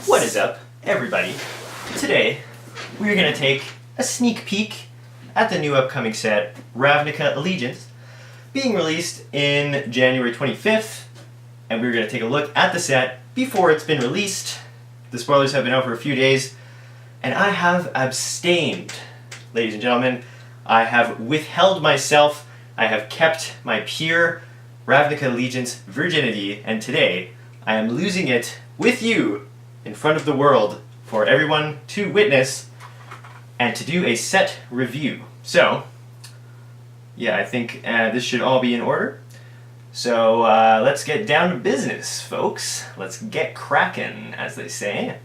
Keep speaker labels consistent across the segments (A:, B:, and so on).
A: What is up, everybody? Today, we're going to take a sneak peek at the new upcoming set, Ravnica Allegiance, being released in January 25th, and we're going to take a look at the set before it's been released. The spoilers have been out for a few days, and I have abstained. Ladies and gentlemen, I have withheld myself, I have kept my pure Ravnica Allegiance virginity, and today I am losing it with you in front of the world for everyone to witness and to do a set review. So, yeah, I think this should all be in order. So let's get down to business, folks. Let's get cracking, as they say.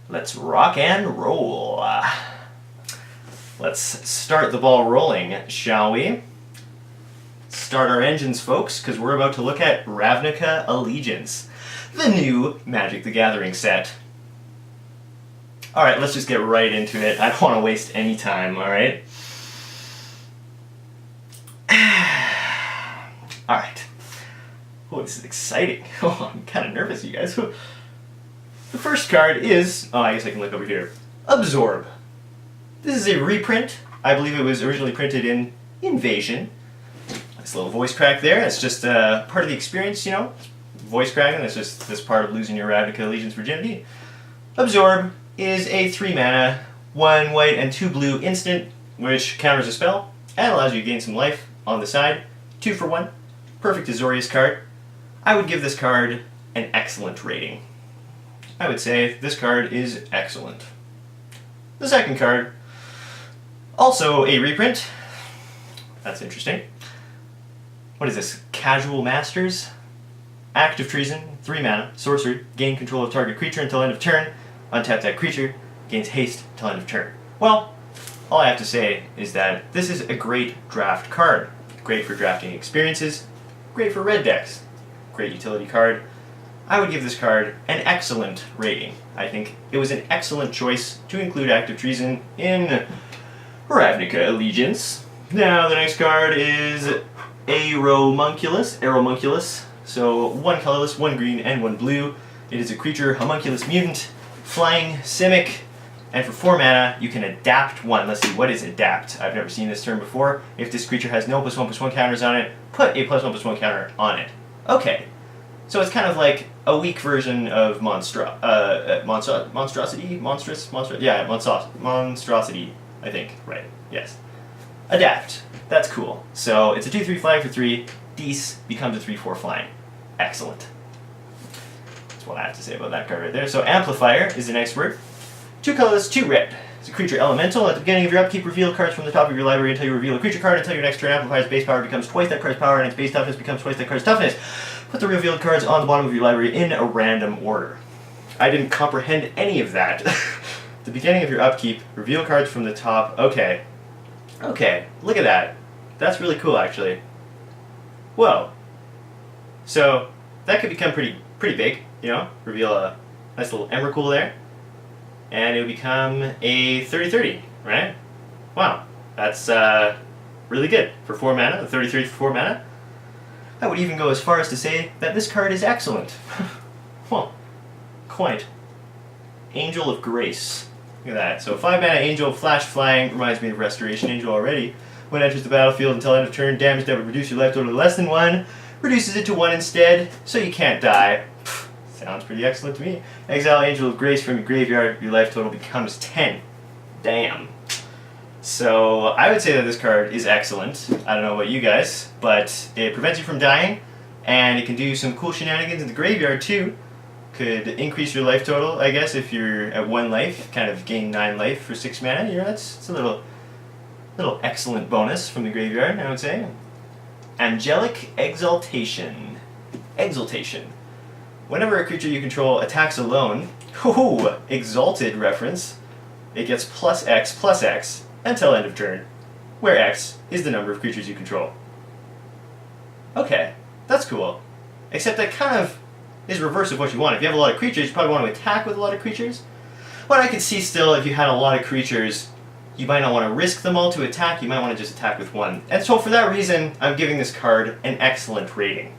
A: Let's rock and roll. Let's start the ball rolling, shall we? Start our engines, folks, because we're about to look at Ravnica Allegiance, the new Magic the Gathering set. Alright, let's just get right into it. I don't want to waste any time, alright? Alright. Oh, this is exciting. Oh, I'm kind of nervous, you guys. The first card is, oh, I guess I can look over here, Absorb. This is a reprint. I believe it was originally printed in Invasion. Nice little voice crack there. That's just part of the experience, you know? Voice cracking, that's just this part of losing your Ravnica Allegiance virginity. Absorb is a 3-mana, 1 white and 2 blue instant, which counters a spell and allows you to gain some life on the side. 2 for 1. Perfect Azorius card. I would give this card an excellent rating. I would say this card is excellent. The second card, also a reprint. That's interesting. What is this? Casual Masters? Act of Treason, 3 mana, sorcery, gain control of target creature until end of turn. Untap that creature, gains haste till end of turn. Well, all I have to say is that this is a great draft card. Great for drafting experiences, great for red decks. Great utility card. I would give this card an excellent rating. I think it was an excellent choice to include Act of Treason in Ravnica Allegiance. Now the next card is Aeromunculus. So 1 colorless, 1 green, and 1 blue. It is a creature, homunculus mutant, flying, simic, and for 4 mana you can adapt 1. Let's see, what is adapt? I've never seen this term before. If this creature has no +1/+1 counters on it, put a +1/+1 counter on it. Okay, so it's kind of like a weak version of Monstrosity, I think, right, yes. Adapt, that's cool. So it's a 2/3 flying for 3, Dees becomes a 3/4 flying. Excellent. That's what I have to say about that card right there. So Amplifier is the next word. 2 colorless, 2 red. It's a creature elemental. At the beginning of your upkeep, reveal cards from the top of your library until you reveal a creature card. Until your next turn, Amplifier's base power becomes twice that card's power, and its base toughness becomes twice that card's toughness. Put the revealed cards on the bottom of your library in a random order. I didn't comprehend any of that. The beginning of your upkeep, reveal cards from the top. Okay. Okay, look at that. That's really cool, actually. Whoa. So, that could become pretty big, you know? Reveal a nice little Emrakul there. And it would become a 30/30, right? Wow, that's really good for 4 mana, a 33 for 4 mana. I would even go as far as to say that this card is excellent. Well, quite. Angel of Grace. Look at that. So 5 mana Angel, flash flying, reminds me of Restoration Angel already. When it enters the battlefield until end of turn, damage that would reduce your life total to less than 1, reduces it to 1 instead, so you can't die. Pfft, sounds pretty excellent to me. Exile Angel of Grace from your graveyard, your life total becomes 10. Damn. So I would say that this card is excellent. I don't know about you guys, but it prevents you from dying, and it can do some cool shenanigans in the graveyard too. Could increase your life total, I guess, if you're at 1 life, kind of gain 9 life for 6 mana. You know, it's a little excellent bonus from the graveyard, I would say. Angelic Exaltation. Exaltation. Whenever a creature you control attacks alone, exalted reference, it gets +X until end of turn, where X is the number of creatures you control. Okay, that's cool. Except that kind of is reverse of what you want. If you have a lot of creatures, you probably want to attack with a lot of creatures. But I could see still, if you had a lot of creatures, you might not want to risk them all to attack, you might want to just attack with 1. And so for that reason, I'm giving this card an excellent rating.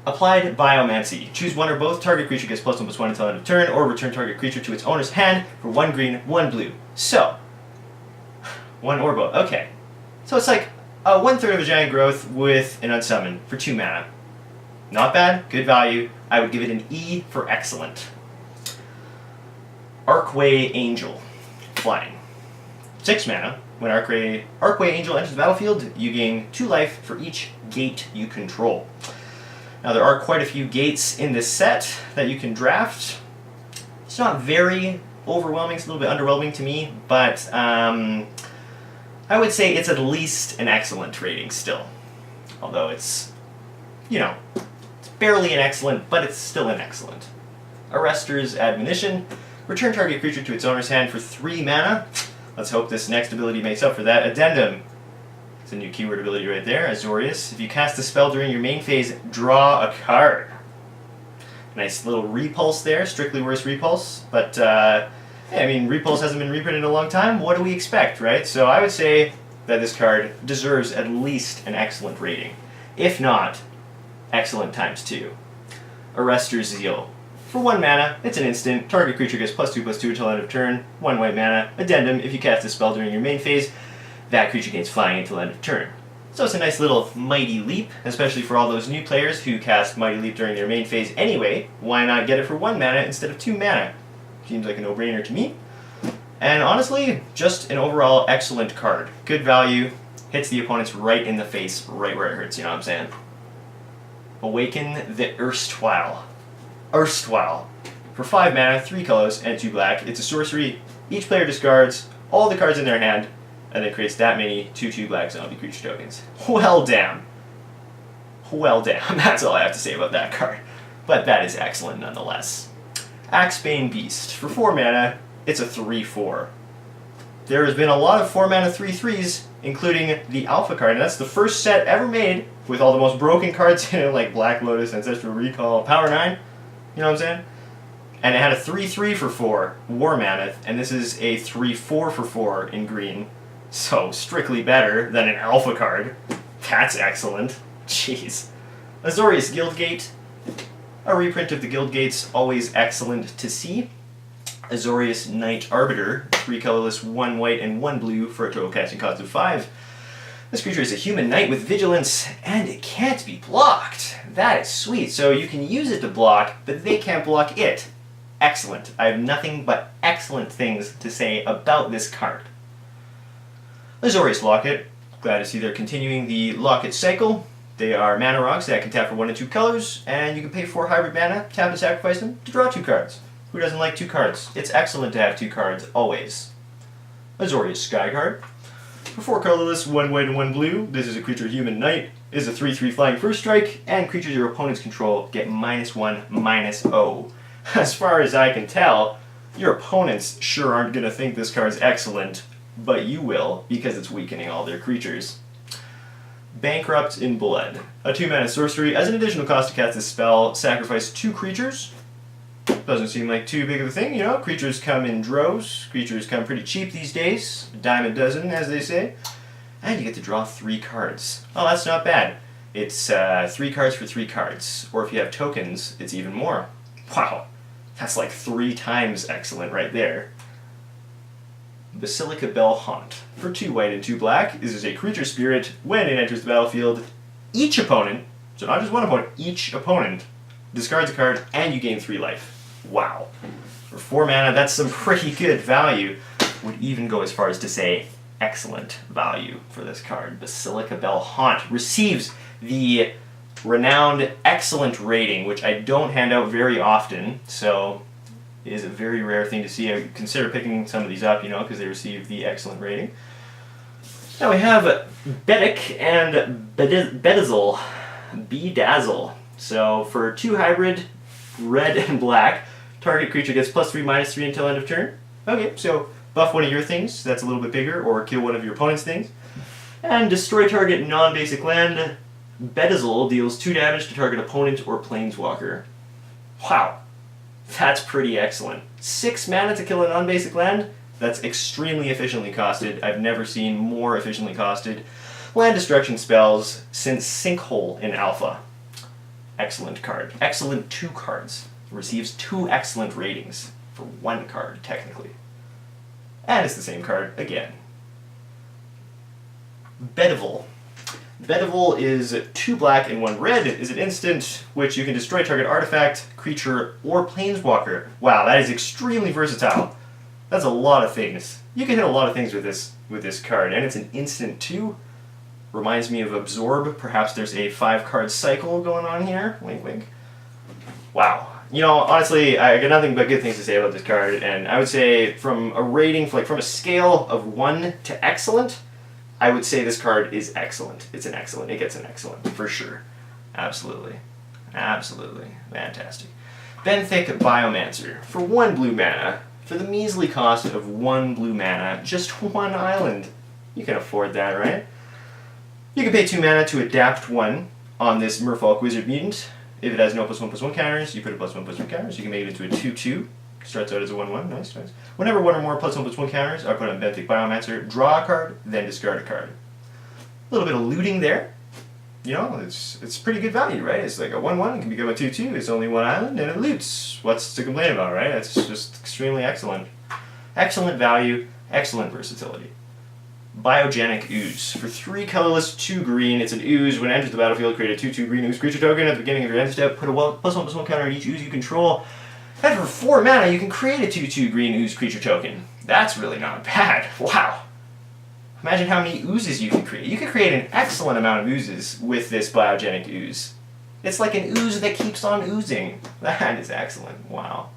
A: Applied Biomancy. Choose one or both. Target creature gets +1/+1 until end of turn, or return target creature to its owner's hand for 1 green, 1 blue. So, one or both. Okay. So it's like a 1/3 of a giant growth with an unsummon for 2 mana. Not bad, good value. I would give it an E for excellent. Archway Angel. Flying. 6 mana. When Archway Angel enters the battlefield, you gain 2 life for each gate you control. Now there are quite a few gates in this set that you can draft. It's not very overwhelming, it's a little bit underwhelming to me, but I would say it's at least an excellent rating still. Although it's, it's barely an excellent, but it's still an excellent. Arrester's Admonition. Return target creature to its owner's hand for 3 mana. Let's hope this next ability makes up for that. Addendum. It's a new keyword ability right there. Azorius. If you cast a spell during your main phase, draw a card. Nice little repulse there. Strictly worse repulse. But, repulse hasn't been reprinted in a long time. What do we expect, right? So I would say that this card deserves at least an excellent rating. If not, excellent times 2. Arrester's Zeal. For 1 mana, it's an instant. Target creature gets +2/+2 until end of turn. 1 white mana. Addendum. If you cast a spell during your main phase, that creature gains flying until end of turn. So it's a nice little Mighty Leap, especially for all those new players who cast Mighty Leap during their main phase anyway. Why not get it for 1 mana instead of 2 mana? Seems like a no-brainer to me. And honestly, just an overall excellent card. Good value. Hits the opponents right in the face, right where it hurts, you know what I'm saying? Awaken the Erstwhile. Erstwhile. For 5 mana, 3 colors, and 2 black, it's a sorcery. Each player discards all the cards in their hand, and then creates that many 2/2 black zombie creature tokens. Well, damn. Well, damn. That's all I have to say about that card. But that is excellent nonetheless. Axebane Beast. For 4 mana, it's a 3/4. There has been a lot of 4 mana 3/3s, including the Alpha card, and that's the first set ever made with all the most broken cards in it, like Black Lotus, Ancestral Recall, Power 9. You know what I'm saying? And it had a 3/3 for 4, War Mammoth, and this is a 3/4 for 4 in green. So, strictly better than an Alpha card. That's excellent. Jeez. Azorius Guildgate. A reprint of the Guildgates, always excellent to see. Azorius Knight Arbiter. 3 colorless, 1 white, and 1 blue for a total casting cost of 5. This creature is a human knight with vigilance, and it can't be blocked. That is sweet. So you can use it to block, but they can't block it. Excellent. I have nothing but excellent things to say about this card. Azorius Locket. Glad to see they're continuing the Locket cycle. They are mana rocks that can tap for 1 and 2 colors, and you can pay 4 hybrid mana, tap and sacrifice them to draw 2 cards. Who doesn't like 2 cards? It's excellent to have 2 cards, always. Azorius Skyguard. For 4 colorless, 1 white and 1 blue, this is a creature human knight, is a 3/3 flying first strike, and creatures your opponents control get -1/-0. As far as I can tell, your opponents sure aren't going to think this card's excellent, but you will, because it's weakening all their creatures. Bankrupt in Blood. A 2 mana sorcery. As an additional cost to cast this spell, sacrifice 2 creatures. Doesn't seem like too big of a thing, Creatures come in droves. Creatures come pretty cheap these days. A dime a dozen, as they say. And you get to draw 3 cards. Oh, that's not bad. It's 3 cards for 3 cards. Or if you have tokens, it's even more. Wow. That's like 3 times excellent right there. Basilica Bell Haunt. For 2 white and 2 black, this is a creature spirit. When it enters the battlefield, each opponent, so not just one opponent, each opponent discards a card, and you gain 3 life. Wow. For 4 mana, that's some pretty good value. Would even go as far as to say excellent value for this card. Basilica Bell Haunt receives the renowned excellent rating, which I don't hand out very often, so it is a very rare thing to see. I would consider picking some of these up, because they receive the excellent rating. Now we have Beddick and Bedazzle. Bedazzle. So for 2 hybrid, red and black, target creature gets +3/-3 until end of turn. Okay, so buff one of your things, that's a little bit bigger, or kill one of your opponent's things. And destroy target non-basic land. Bedazzle deals 2 damage to target opponent or planeswalker. Wow, that's pretty excellent. 6 mana to kill a non-basic land? That's extremely efficiently costed. I've never seen more efficiently costed land destruction spells since Sinkhole in Alpha. excellent card. Excellent 2 cards. Receives 2 excellent ratings for 1 card, technically. And it's the same card again. Bedevil. Bedevil is 2 black and 1 red, is an instant, which you can destroy target artifact, creature, or planeswalker. Wow, that is extremely versatile. That's a lot of things. You can hit a lot of things with this card, and it's an instant too. Reminds me of Absorb. Perhaps there's a 5-card cycle going on here. Wink, wink. Wow. You know, honestly, I got nothing but good things to say about this card, and I would say from a rating, from a scale of 1 to excellent, I would say this card is excellent. It's an excellent. It gets an excellent, for sure. Absolutely. Absolutely. Fantastic. Benthic Biomancer. For 1 blue mana, for the measly cost of 1 blue mana, just 1 island. You can afford that, right? You can pay 2 mana to adapt 1 on this Merfolk Wizard Mutant. If it has no +1/+1 counters, you put a +1/+1 counters. You can make it into a 2/2. Starts out as a 1/1. Nice, nice. Whenever 1 or more +1/+1 counters are put on Benthic Biomancer, draw a card, then discard a card. A little bit of looting there. You know, it's pretty good value, right? It's like a 1/1, it can become a 2/2. It's only 1 island, and it loots. What's to complain about, right? It's just extremely excellent. Excellent value, excellent versatility. Biogenic Ooze. For 3 colorless, 2 green, it's an ooze. When it enters the battlefield, create a 2/2 green ooze creature token. At the beginning of your end step, put a +1/+1 counter on each ooze you control. And for 4 mana, you can create a 2/2 green ooze creature token. That's really not bad. Wow. Imagine how many oozes you can create. You can create an excellent amount of oozes with this Biogenic Ooze. It's like an ooze that keeps on oozing. That is excellent. Wow.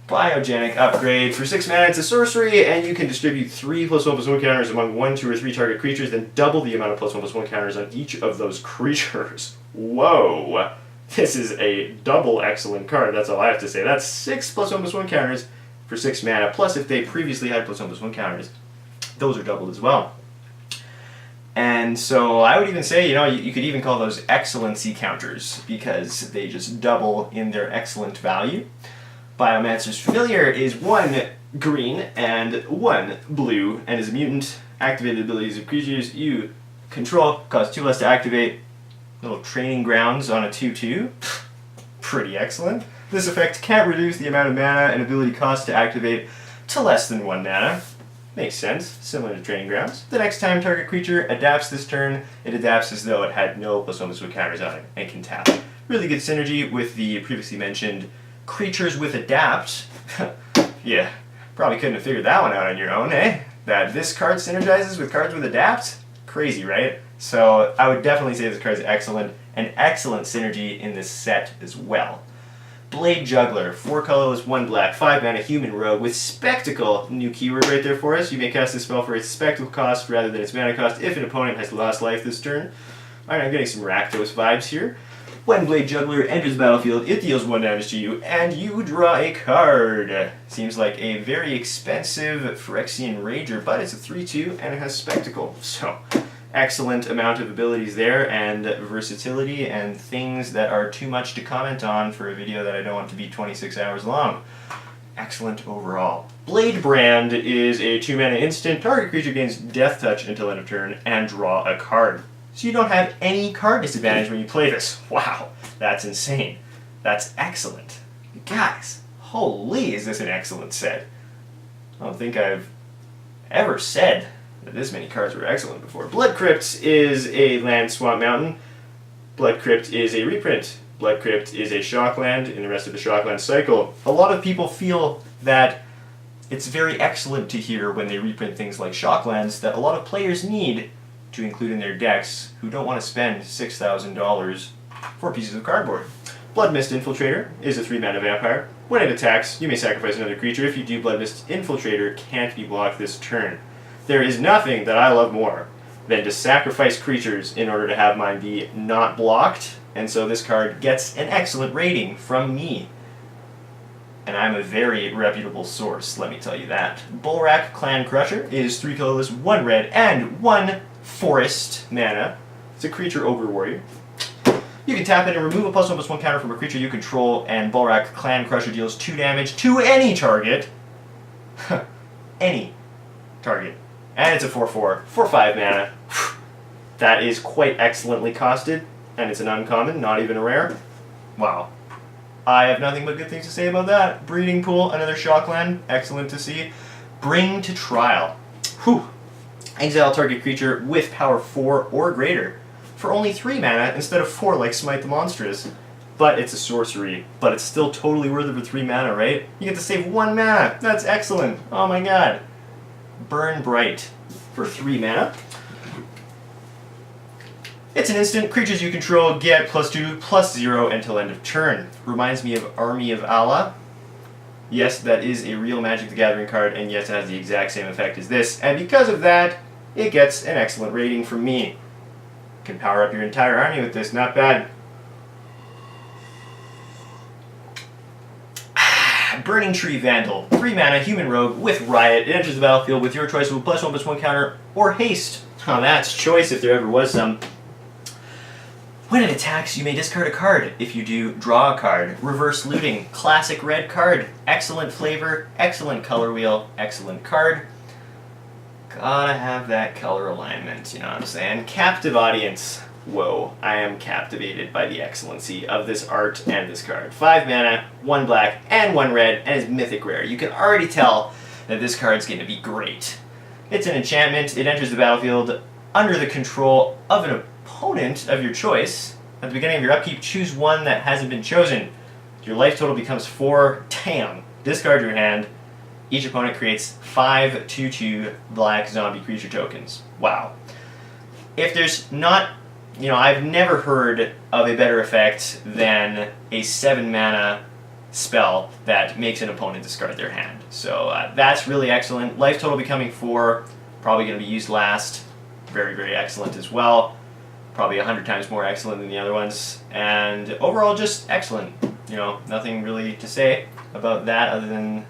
A: Biogenic Upgrade. For 6 mana, it's a sorcery, and you can distribute 3 +1/+1 counters among 1, 2, or 3 target creatures, then double the amount of +1/+1 counters on each of those creatures. Whoa! This is a double excellent card, that's all I have to say. That's 6 +1/+1 counters for 6 mana, plus if they previously had +1/+1 counters, those are doubled as well. And so I would even say, you know, you could even call those excellency counters, because they just double in their excellent value. Biomancer's Familiar is 1 green and 1 blue, and is a mutant. Activated abilities of creatures you control cost 2 less to activate. Little training grounds on a 2/2. Pretty excellent. This effect can't reduce the amount of mana and ability cost to activate to less than 1 mana. Makes sense, similar to Training Grounds. The next time target creature adapts this turn, it adapts as though it had no +1/+1 counters on it and can tap. Really good synergy with the previously mentioned creatures with adapt. Yeah, probably couldn't have figured that one out on your own, eh? That this card synergizes with cards with adapt? Crazy, right? So I would definitely say this card is excellent, and excellent synergy in this set as well. Blade Juggler, 4 colorless, 1 black, 5 mana human rogue with Spectacle. New keyword right there for us. You may cast this spell for its Spectacle cost rather than its mana cost if an opponent has lost life this turn. Alright, I'm getting some Rakdos vibes here. When Blade Juggler enters the battlefield, it deals 1 damage to you, and you draw a card. Seems like a very expensive Phyrexian Rager, but it's a 3/2 and it has Spectacle. So, excellent amount of abilities there, and versatility, and things that are too much to comment on for a video that I don't want to be 26 hours long. Excellent overall. Blade Brand is a 2 mana instant. Target creature gains Death Touch until end of turn, and draw a card. So you don't have any card disadvantage when you play this. Wow, that's insane. That's excellent. Guys, holy, is this an excellent set. I don't think I've ever said that this many cards were excellent before. Blood Crypt is a land swamp mountain. Blood Crypt is a reprint. Blood Crypt is a shockland in the rest of the shockland cycle. A lot of people feel that it's very excellent to hear when they reprint things like shocklands that a lot of players need to include in their decks who don't want to spend $6,000 for pieces of cardboard. Blood Mist Infiltrator is a 3 mana vampire. When it attacks, you may sacrifice another creature. If you do, Blood Mist Infiltrator can't be blocked this turn. There is nothing that I love more than to sacrifice creatures in order to have mine be not blocked, and so this card gets an excellent rating from me. And I'm a very reputable source, let me tell you that. Bulrak Clan Crusher is 3 colorless, 1 red, and 1 forest mana. It's a creature ogre warrior. You can tap it and remove a +1/+1 counter from a creature you control, and Bulrak Clan Crusher deals 2 damage to any target. Any target. And it's a 4/4 for 5 mana. That is quite excellently costed, and it's an uncommon, not even a rare. Wow. I have nothing but good things to say about that. Breeding Pool, another Shockland, excellent to see. Bring to Trial. Whew. Exile target creature with power 4 or greater for only 3 mana instead of 4 like Smite the Monstrous. But it's a sorcery, but it's still totally worth it for 3 mana, right? You get to save 1 mana. That's excellent. Oh my god. Burn Bright for 3 mana. It's an instant. Creatures you control get +2/+0 until end of turn. Reminds me of Army of Allah. Yes, that is a real Magic the Gathering card, and yes, it has the exact same effect as this. And because of that, it gets an excellent rating from me. You can power up your entire army with this. Not bad. Burning Tree Vandal. 3 mana, human rogue with Riot. It enters the battlefield with your choice of a +1/+1 counter or haste. Oh, that's choice if there ever was some. When it attacks, you may discard a card. If you do, draw a card. Reverse Looting. Classic red card. Excellent flavor. Excellent color wheel. Excellent card. Gotta have that color alignment, you know what I'm saying? Captive Audience. Whoa, I am captivated by the excellency of this art and this card. 5 mana, 1 black, and 1 red, and is mythic rare. You can already tell that this card's going to be great. It's an enchantment. It enters the battlefield under the control of an opponent of your choice. At the beginning of your upkeep, choose one that hasn't been chosen. Your life total becomes 4. Damn. Discard your hand. Each opponent creates 5 2/2 black zombie creature tokens. Wow. If there's not... You know, I've never heard of a better effect than a 7 mana spell that makes an opponent discard their hand. So that's really excellent. Life total becoming 4, probably going to be used last. Very, very excellent as well. Probably 100 times more excellent than the other ones. And overall, just excellent. You know, nothing really to say about that other than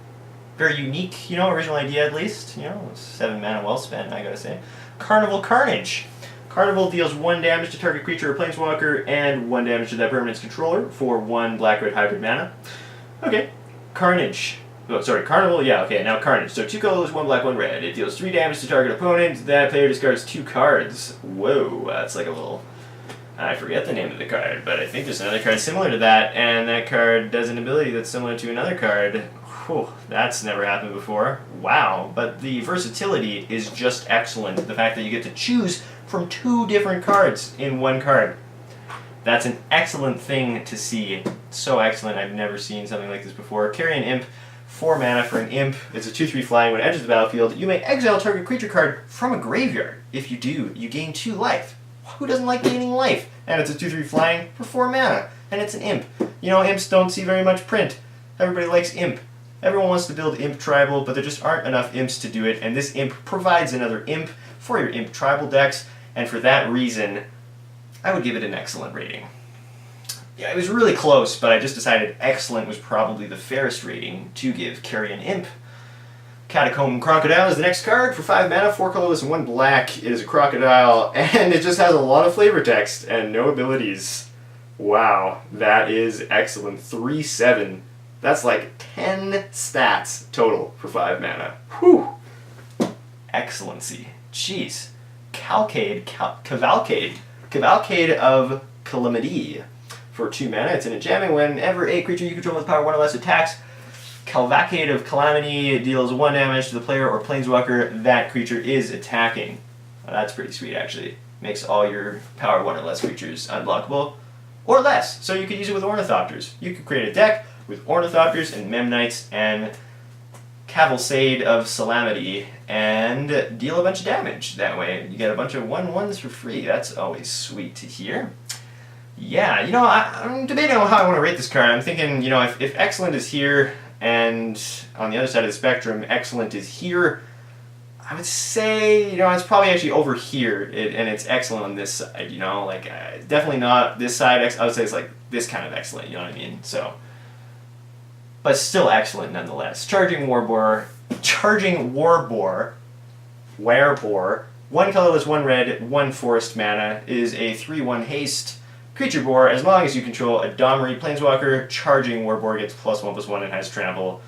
A: very unique, you know, original idea at least. You know, 7 mana well spent, I gotta say. Carnival Carnage. Carnival deals 1 damage to target creature or planeswalker and 1 damage to that permanent's controller for 1 black-red hybrid mana. Okay, Carnage. Oh, sorry, Carnival, yeah, okay, now Carnage. So 2 colors, 1 black, 1 red. It deals 3 damage to target opponent. That player discards 2 cards. Whoa, that's like a little... I forget the name of the card, but I think there's another card similar to that, and that card does an ability that's similar to another card. Whew, that's never happened before. Wow, but the versatility is just excellent. The fact that you get to choose from 2 different cards in 1 card. That's an excellent thing to see. So excellent, I've never seen something like this before. Carry an Imp, 4 mana for an Imp. It's a 2/3 flying. When it enters the battlefield, you may exile target creature card from a graveyard. If you do, you gain 2 life. Who doesn't like gaining life? And it's a 2/3 flying for 4 mana. And it's an Imp. You know, Imps don't see very much print. Everybody likes Imp. Everyone wants to build Imp Tribal, but there just aren't enough Imps to do it, and this Imp provides another Imp for your Imp Tribal decks, and for that reason, I would give it an excellent rating. Yeah, it was really close, but I just decided excellent was probably the fairest rating to give Carrion Imp. Catacomb Crocodile is the next card for 5 mana, 4 colorless, and 1 black. It is a crocodile, and it just has a lot of flavor text and no abilities. Wow, that is excellent. 3/7. That's like 10 stats total for 5 mana. Whew! Excellency. Jeez. Cavalcade of Calamity. For 2 mana, it's an enchantment. Whenever a creature you control with power 1 or less attacks, Cavalcade of Calamity deals 1 damage to the player or planeswalker that creature is attacking. Well, that's pretty sweet, actually. Makes all your power 1 or less creatures unblockable. Or less, so you could use it with Ornithopters. You could create a deck with Ornithopters and Memnites and Cavalcade of Calamity and deal a bunch of damage that way. You get a bunch of 1/1s for free. That's always sweet to hear. Yeah, you know, I'm debating on how I want to rate this card. I'm thinking, you know, if Excellent is here and on the other side of the spectrum, Excellent is here, I would say, you know, it's probably actually over here, and it's Excellent on this side, you know, like, definitely not this side. I would say it's like this kind of Excellent, you know what I mean? So, but still excellent nonetheless. Charging Warboar, Werebore, 1 colorless, 1 red, 1 forest mana, is a 3/1 haste creature boar. As long as you control a Domri planeswalker, Charging Warboar gets +1/+1 and has trample.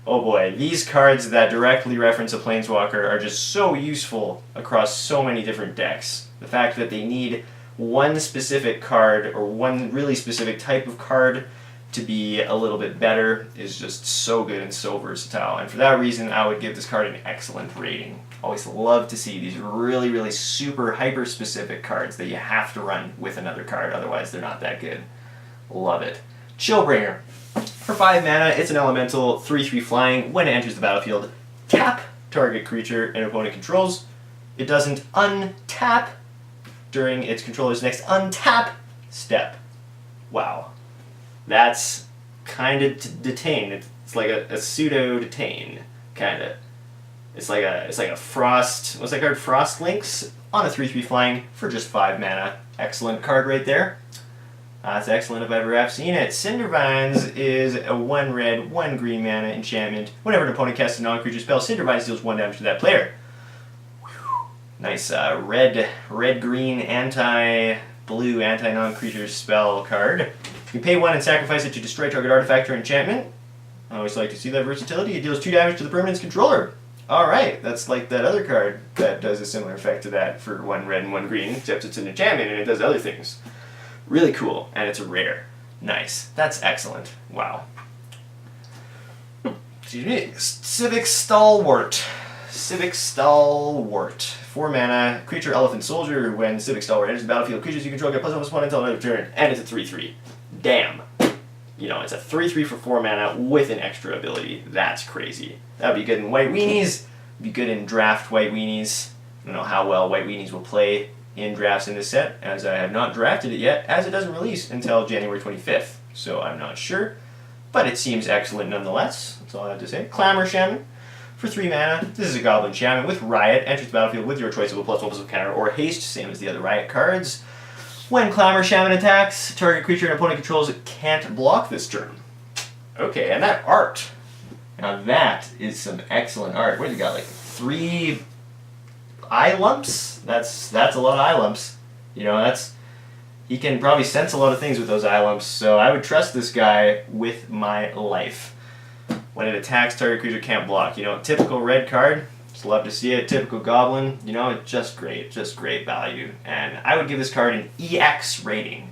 A: Oh boy, these cards that directly reference a planeswalker are just so useful across so many different decks. The fact that they need one specific card or one really specific type of card to be a little bit better is just so good and so versatile. And for that reason, I would give this card an excellent rating. Always love to see these really, really super hyper specific cards that you have to run with another card, otherwise they're not that good. Love it. Chillbringer. For 5 mana, it's an elemental, 3/3 flying. When it enters the battlefield, tap target creature an opponent controls. It doesn't untap during its controller's next untap step. Wow. That's kind of detain. It's like a pseudo detain, kind of. It's like a frost. What's that card? Frost Links on a 3/3 flying for just 5 mana. Excellent card right there. That's excellent if I ever have seen it. Cindervines is a 1 red, 1 green mana enchantment. Whenever an opponent casts a non-creature spell, Cindervines deals 1 damage to that player. Whew. Nice red-green anti-blue anti-non-creature spell card. You pay 1 and sacrifice it to destroy target artifact or enchantment. I always like to see that versatility. It deals 2 damage to the permanent's controller. Alright, that's like that other card that does a similar effect to that for 1 red and 1 green, except it's an enchantment and it does other things. Really cool, and it's a rare. Nice. That's excellent. Wow. Excuse me. Civic Stalwart. Civic Stalwart. 4 mana, creature, elephant, soldier. When Civic Stalwart enters the battlefield, creatures you control get +1/+1 until end of turn, and it's a 3/3. Damn. You know, it's a 3/3 for 4 mana with an extra ability. That's crazy. That would be good in White Weenies. Be good in draft White Weenies. I don't know how well White Weenies will play in drafts in this set, as I have not drafted it yet, as it doesn't release until January 25th. So I'm not sure. But it seems excellent nonetheless. That's all I have to say. Clamor Shaman. For 3 mana, this is a Goblin Shaman with Riot. Enters the battlefield with your choice of a +1/+1 counter or haste, same as the other Riot cards. When Clamor Shaman attacks, target creature and opponent controls can't block this turn. Okay, and that art. Now that is some excellent art. What has it got, like 3 eye lumps? That's a lot of eye lumps. You know, he can probably sense a lot of things with those eye lumps, so I would trust this guy with my life. When it attacks, target creature can't block. You know, typical red card. Just love to see it. Typical Goblin. You know, just great value. And I would give this card an EX rating.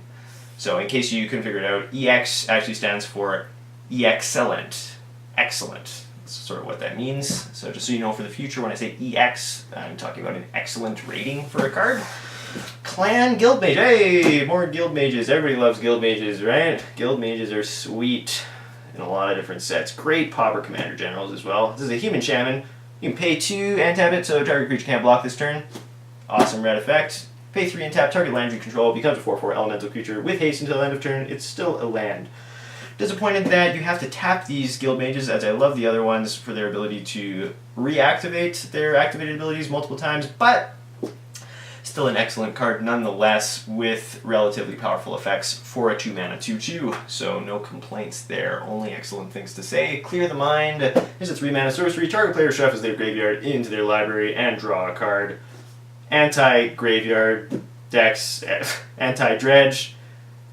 A: So in case you couldn't figure it out, EX actually stands for excellent. Excellent. That's sort of what that means. So just so you know for the future, when I say EX, I'm talking about an excellent rating for a card. Clan Guild Mage. Hey, more Guild Mages. Everybody loves Guild Mages, right? Guild Mages are sweet in a lot of different sets. Great Pauper Commander Generals as well. This is a Human Shaman. You can pay 2 and tap it so target creature can't block this turn. Awesome red effect. Pay 3 and tap target land you control. Becomes a 4/4 elemental creature with haste until end of turn. It's still a land. Disappointed that you have to tap these Guild Mages, as I love the other ones for their ability to reactivate their activated abilities multiple times, but still an excellent card nonetheless with relatively powerful effects for a 2 mana 2/2. So no complaints there, only excellent things to say. Clear the Mind. Here's a 3 mana sorcery. Target player shuffles their graveyard into their library and draw a card. Anti-graveyard decks, anti-dredge.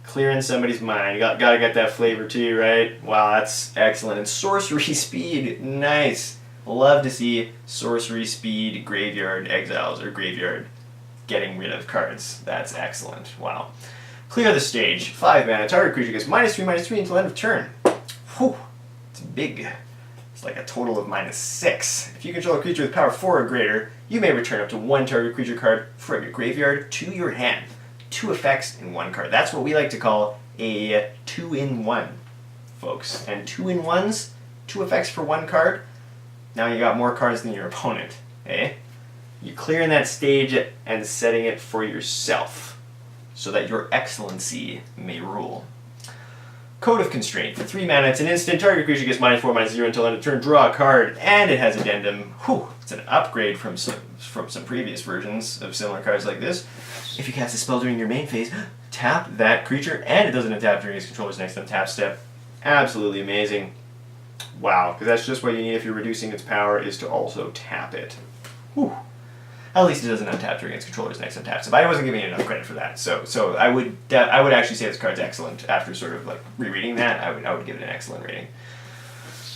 A: Clearing somebody's mind. You gotta get that flavor too, right? Wow, that's excellent. And sorcery speed, nice. Love to see sorcery speed graveyard exiles or graveyard getting rid of cards. That's excellent. Wow. Clear the stage. 5 mana. Target creature gets -3/-3 until end of turn. Whew. It's big. It's like a total of -6. If you control a creature with power 4 or greater, you may return up to 1 target creature card from your graveyard to your hand. 2 effects in 1 card. That's what we like to call a 2-in-1, folks. And 2-in-1s, 2 effects for 1 card. Now you got more cards than your opponent. Eh? You're clearing that stage and setting it for yourself so that your excellency may rule. Code of Constraint. For 3 mana, it's an instant. Target creature gets -4/-0 until end of turn. Draw a card, and it has addendum. Whew, it's an upgrade from some previous versions of similar cards like this. If you cast a spell during your main phase, tap that creature, and it doesn't untap during its controller's next untap step. Absolutely amazing. Wow, because that's just what you need if you're reducing its power, is to also tap it. Whew. At least it doesn't untap during its controller's next untap step. I wasn't giving it enough credit for that, so I would actually say this card's excellent. After sort of like rereading that, I would give it an excellent rating.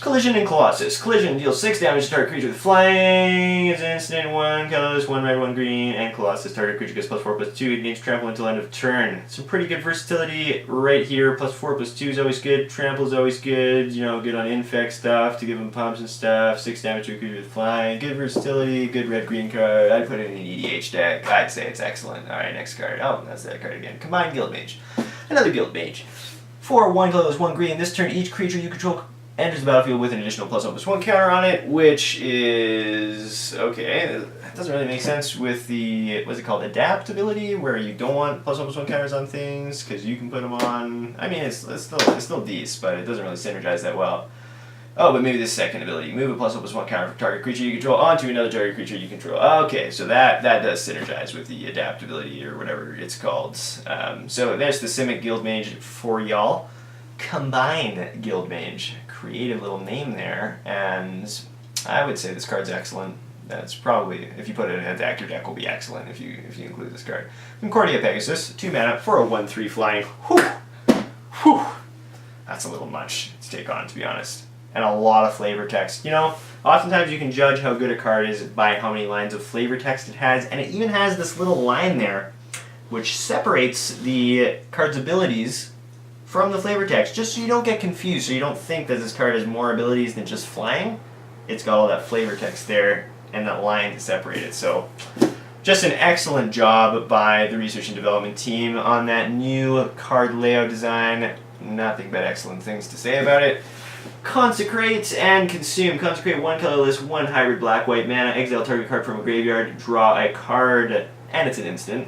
A: Collision and Colossus. Collision deals 6 damage to target creature with flying. It's an instant, 1 colorless, 1 red, 1 green. And Colossus, target creature gets +4/+2. It gains trample until end of turn. Some pretty good versatility right here. +4/+2 is always good. Trample is always good. You know, good on infect stuff to give them pumps and stuff. 6 damage to a creature with flying. Good versatility. Good red-green card. I'd put it in an EDH deck. I'd say it's excellent. Alright, next card. Oh, that's that card again. Combined Guild Mage. Another Guild Mage. 4 1 colorless, 1 green. This turn, each creature you control enters the battlefield with an additional +1/+1 counter on it, which is okay. That doesn't really make sense with the, what's it called, adaptability, where you don't want +1/+1 counters on things because you can put them on. I mean, it's still decent, but it doesn't really synergize that well. Oh, but maybe this second ability, move a +1/+1 counter for target creature you control onto another target creature you control. Okay, so that does synergize with the adaptability or whatever it's called. So there's the Simic Guild Mage for y'all. Combined Guild Mage. Creative little name there, and I would say this card's excellent. That's probably, if you put it in a deck, your deck will be excellent if you include this card. Concordia Pegasus, 2 mana for a 1/3 flying. Whew! Whew! That's a little much to take on, to be honest. And a lot of flavor text. You know, oftentimes you can judge how good a card is by how many lines of flavor text it has, and it even has this little line there which separates the card's abilities from the flavor text, just so you don't get confused, so you don't think that this card has more abilities than just flying. It's got all that flavor text there and that line to separate it. So just an excellent job by the research and development team on that new card layout design. Nothing but excellent things to say about it. Consecrate and consume. Consecrate 1 colorless, 1 hybrid black-white mana. Exile target card from a graveyard. Draw a card, and it's an instant.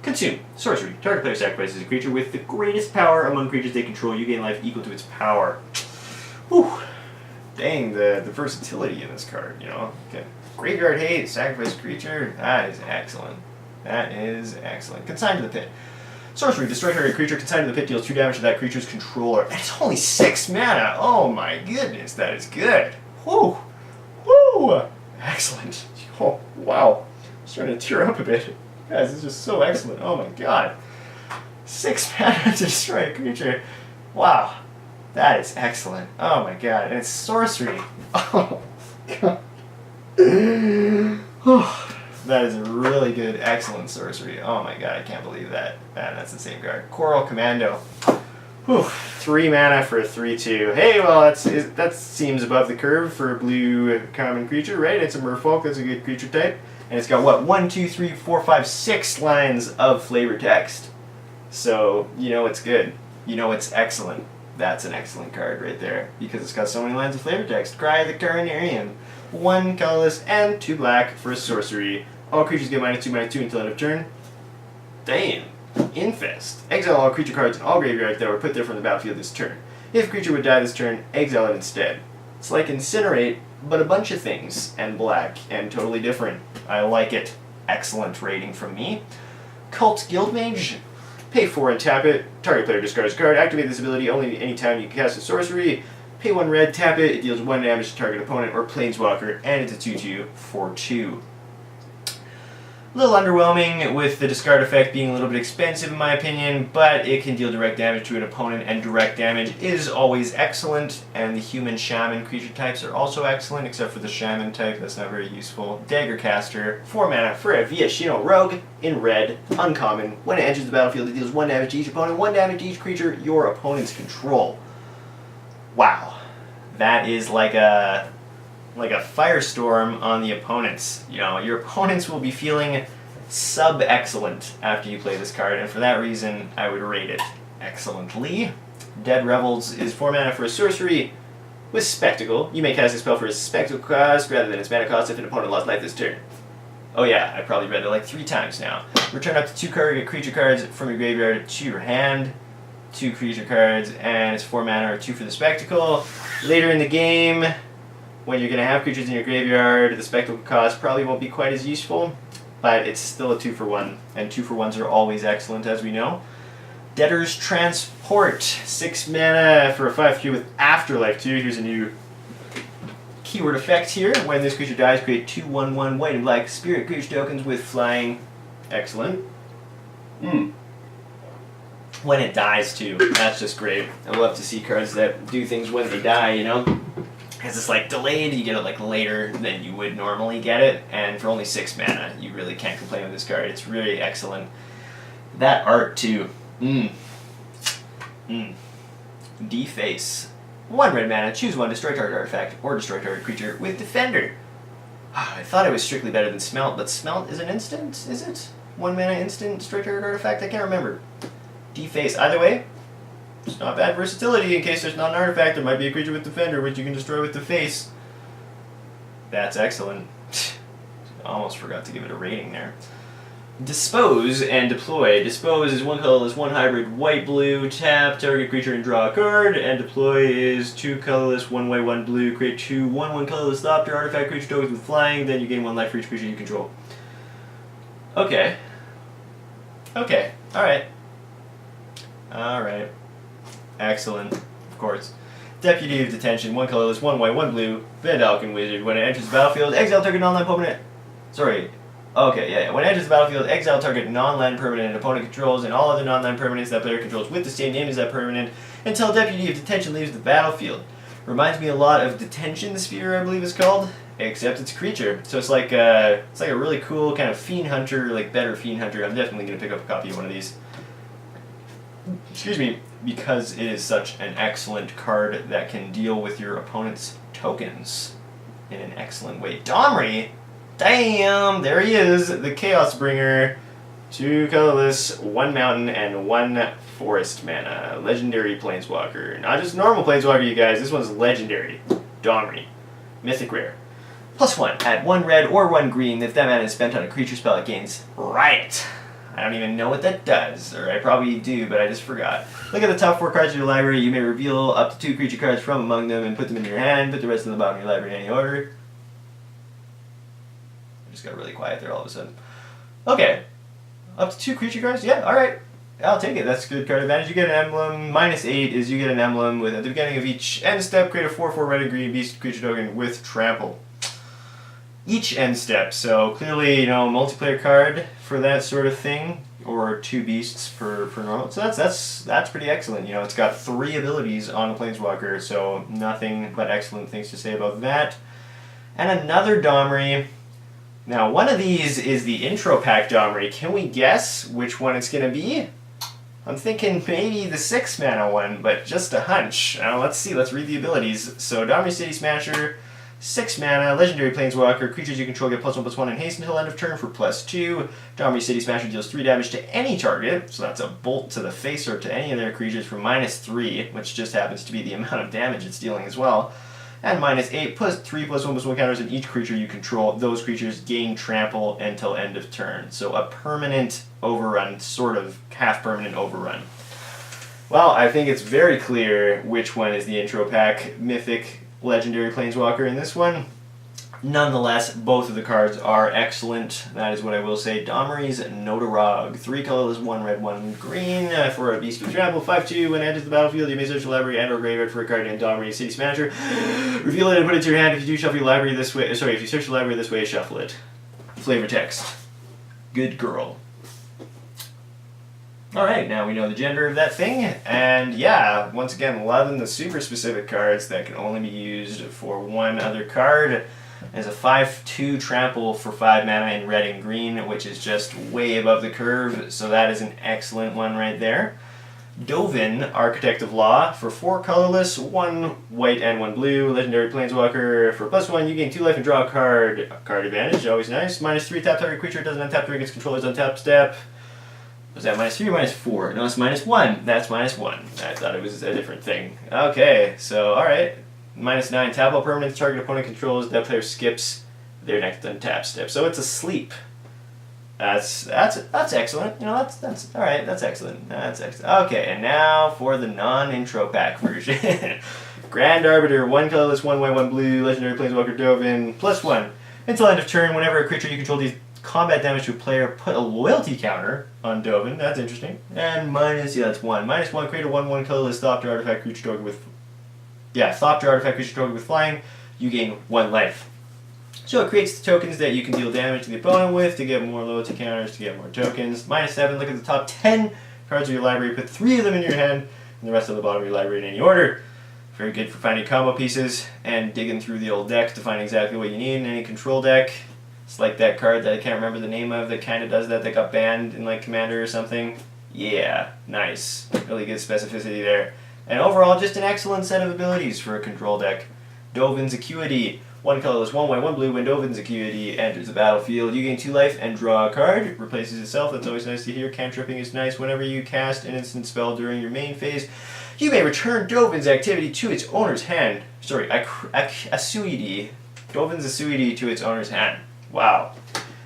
A: Consume. Sorcery. Target player sacrifices a creature with the greatest power among creatures they control. You gain life equal to its power. Whew. Dang, the versatility in this card, you know. Okay. Graveyard hate, sacrifice a creature. That is excellent. That is excellent. Consign to the pit. Sorcery. Destroy target creature. Consign to the pit deals 2 damage to that creature's controller. And it's only 6 mana. Oh my goodness, that is good. Whew. Whew. Excellent. Oh, wow. I'm starting to tear up a bit. Guys, this is just so excellent. Oh my god. 6 mana to destroy a creature. Wow. That is excellent. Oh my god. And it's sorcery. Oh god. That is a really good, excellent sorcery. Oh my god, I can't believe that. Man, that's the same card. Coral Commando. Whew. 3 mana for a 3/2. Hey, well, that seems above the curve for a blue common creature, right? It's a merfolk. That's a good creature type. And it's got, what, 1, 2, 3, 4, 5, 6 lines of flavor text. So, you know it's good. You know it's excellent. That's an excellent card right there, because it's got so many lines of flavor text. Cry the Carnarian. 1 colorless and 2 black for a sorcery. All creatures get -2/-2 until end of turn. Damn. Infest. Exile all creature cards in all graveyards that were put there from the battlefield this turn. If a creature would die this turn, exile it instead. It's like Incinerate, but a bunch of things, and black, and totally different. I like it. Excellent rating from me. Cult Guildmage. Pay 4 and tap it. Target player discards a card. Activate this ability only anytime you cast a sorcery. Pay 1 red, tap it. It deals 1 damage to target opponent or planeswalker, and it's a 2/2 for 2. A little underwhelming with the discard effect being a little bit expensive in my opinion, but it can deal direct damage to an opponent, and direct damage is always excellent, and the human shaman creature types are also excellent, except for the shaman type, that's not very useful. Daggercaster, 4 mana for a Viashino Rogue in red, uncommon. When it enters the battlefield, it deals 1 damage to each opponent, 1 damage to each creature your opponents control. Wow. That is like a firestorm on the opponents. You know, your opponents will be feeling sub-excellent after you play this card, and for that reason, I would rate it excellently. Dead Revels is 4 mana for a sorcery with Spectacle. You may cast a spell for a Spectacle cost rather than its mana cost if an opponent lost life this turn. Oh yeah, I probably read it like 3 times now. Return up to 2 creature cards from your graveyard to your hand. 2 creature cards, and it's 4 mana or 2 for the Spectacle. Later in the game, when you're going to have creatures in your graveyard, the Spectacle cost probably won't be quite as useful, but it's still a 2-for-1, and 2-for-1s are always excellent, as we know. Debtor's Transport, 6 mana for a 5/3 with Afterlife 2. Here's a new keyword effect here. When this creature dies, create 2/1/1 white and black spirit creature tokens with flying. Excellent. when it dies too. That's just great. I love to see cards that do things when they die, you know? Because it's like delayed, you get it like later than you would normally get it, and for only 6 mana, you really can't complain with this card. It's really excellent. That art too. Deface. 1 red mana, choose 1, destroy target artifact, or destroy target creature with Defender. I thought it was strictly better than Smelt, but Smelt is an instant, is it? 1 mana instant, destroy target artifact? I can't remember. Deface. Either way, it's not bad versatility. In case there's not an artifact, there might be a creature with Defender, which you can destroy with Deface. That's excellent. Almost forgot to give it a rating there. Dispose and deploy. Dispose is 1 colorless, 1 hybrid, white-blue, tap, target creature and draw a card, and deploy is 2 colorless, 1 white, 1 blue, create 2 1/1 colorless Thopter artifact creature tokens with flying, then you gain 1 life for each creature you control. Okay. Okay. Alright. Alright. Excellent. Of course. Deputy of Detention, 1 colorless, 1 white, 1 blue, Vandalkin Wizard. When it enters the battlefield, exile target non-land permanent. Sorry. Okay, yeah. When it enters the battlefield, exile target non-land permanent an opponent controls and all other non-land permanents that player controls with the same name as that permanent until Deputy of Detention leaves the battlefield. Reminds me a lot of Detention Sphere, I believe it's called, except it's a creature. So it's like a really cool kind of Fiend Hunter, like better Fiend Hunter. I'm definitely going to pick up a copy of one of these. Excuse me, because it is such an excellent card that can deal with your opponent's tokens in an excellent way. Domri! Damn! There he is, the Chaos Bringer. 2 colorless, 1 mountain, and 1 forest mana. Legendary Planeswalker. Not just normal Planeswalker, you guys. This one's legendary. Domri. Mythic Rare. +1. Add 1 red or 1 green. If that mana is spent on a creature spell, it gains Riot. I don't even know what that does, or I probably do, but I just forgot. Look at the top 4 cards of your library. You may reveal up to 2 creature cards from among them and put them in your hand. Put the rest in the bottom of your library in any order. I just got really quiet there all of a sudden. Okay. Up to 2 creature cards? Yeah, alright. I'll take it. That's good card advantage. You get an emblem. -8 is you get an emblem with at the beginning of each end step, create a 4/4 red and green beast creature token with trample. Each end step, so clearly, you know, multiplayer card for that sort of thing, or 2 beasts for normal. So that's pretty excellent. You know, it's got 3 abilities on a Planeswalker, so nothing but excellent things to say about that. And another Domri. Now, one of these is the intro pack Domri. Can we guess which one it's going to be? I'm thinking maybe the 6 mana one, but just a hunch. Let's see, let's read the abilities. So, Domri City Smasher, 6 mana, legendary Planeswalker, creatures you control get +1/+1 and haste until end of turn for +2. Domri City Smasher deals 3 damage to any target, so that's a bolt to the face or to any of their creatures for -3, which just happens to be the amount of damage it's dealing as well. And -8, +3, +1/+1 counters on each creature you control. Those creatures gain trample until end of turn. So a permanent overrun, sort of half-permanent overrun. Well, I think it's very clear which one is the intro pack mythic legendary Planeswalker in this one. Nonetheless, both of the cards are excellent. That is what I will say. Domri's Notarog. 3 colorless, 1 red, 1 green. For a beast with trample. 5/2. When it enters the battlefield, you may search the library and or graveyard for a card named Domri City Smasher. Reveal it and put it to your hand. If you do, shuffle your library this way. Sorry, if you search the library this way, shuffle it. Flavor text. Good girl. Alright, now we know the gender of that thing, and yeah, once again, loving the super specific cards that can only be used for 1 other card. As a 5/2 trample for 5 mana in red and green, which is just way above the curve, so that is an excellent one right there. Dovin, Architect of Law, for 4 colorless, 1 white and 1 blue, legendary Planeswalker. For +1, you gain 2 life and draw a card. Card advantage, always nice. -3, tap target creature, doesn't untap during its controller's untap step. Was that -3 or -4? No, it's -1. That's -1. I thought it was a different thing. Okay, so alright. -9, tap all permanents target opponent controls, that player skips their next untap step. So it's a sleep. That's excellent. You know, that's alright, that's excellent. That's excellent. Okay, and now for the non-intro pack version. Grand Arbiter, 1 colorless, 1 white, 1 blue, legendary Planeswalker Dovin, +1. Until end of turn, whenever a creature you control deals combat damage to a player, put a loyalty counter on Dovin. That's interesting. And that's 1. -1, create a 1/1 colorless Thopter artifact creature token with Thopter artifact creature token with flying. You gain 1 life. So it creates the tokens that you can deal damage to the opponent with to get more loyalty counters, to get more tokens. -7, look at the top 10 cards of your library, put 3 of them in your hand, and the rest on the bottom of your library in any order. Very good for finding combo pieces and digging through the old deck to find exactly what you need in any control deck. It's like that card that I can't remember the name of that kind of does that got banned in like Commander or something. Yeah, nice. Really good specificity there. And overall, just an excellent set of abilities for a control deck. Dovin's Acuity. 1 colorless, 1 white, 1 blue. When Dovin's Acuity enters the battlefield, you gain 2 life and draw a card. It replaces itself. That's always nice to hear. Cantripping is nice. Whenever you cast an instant spell during your main phase, you may return Dovin's activity to its owner's hand. Sorry, Acuity. Dovin's Acuity to its owner's hand. Wow.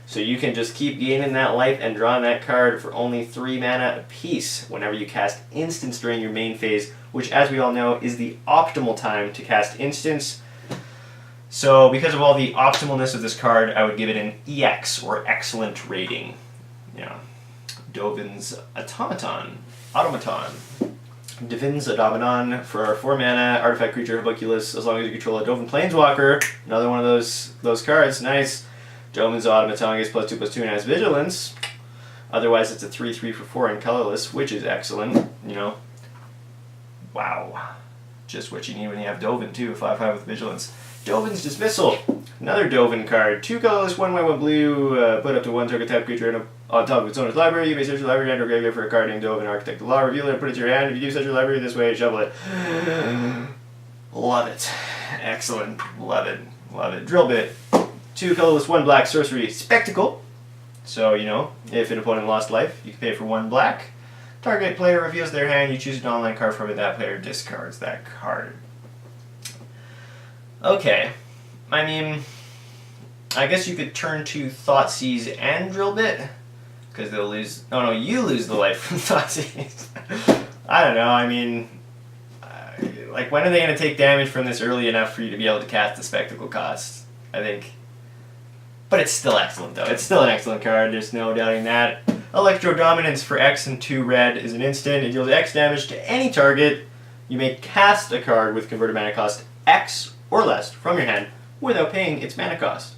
A: So you can just keep gaining that life and drawing that card for only 3 mana apiece whenever you cast instants during your main phase, which, as we all know, is the optimal time to cast instants. So because of all the optimalness of this card, I would give it an EX, or excellent rating. Yeah. Dovin's Automaton. Dovin's Automaton for 4 mana, artifact creature, homunculus, as long as you control a Dovin Planeswalker. Another one of those cards. Nice. Dovin's Automaton gets +2/+2 and has vigilance. Otherwise, it's a 3/3 for 4 and colorless, which is excellent. You know. Wow. Just what you need when you have Dovin, too. 5/5 with vigilance. Dovin's Dismissal. Another Dovin card. 2 colorless, 1 white, 1 blue. Put up to 1 target type creature on top of its owner's library. You may search your library and or graveyard for a card named Dovin, Architect of Law. Reveal it and put it to your hand. If you do search your library this way, shuffle it. Love it. Excellent. Love it. Love it. Drill Bit. 2 colorless, 1 black sorcery. Spectacle. So, you know, if an opponent lost life, you can pay for 1 black. Target player reveals their hand. You choose an online card from it. That player discards that card. Okay. I mean, I guess you could turn to Thoughtseize and Drill Bit, because they'll lose. Oh no, you lose the life from Thoughtseize. I don't know. I mean, like, when are they going to take damage from this early enough for you to be able to cast the Spectacle cost? I think. But it's still excellent, though. It's still an excellent card. There's no doubting that. Electro Dominance for X and 2 red is an instant. It deals X damage to any target. You may cast a card with converted mana cost X or less from your hand without paying its mana cost.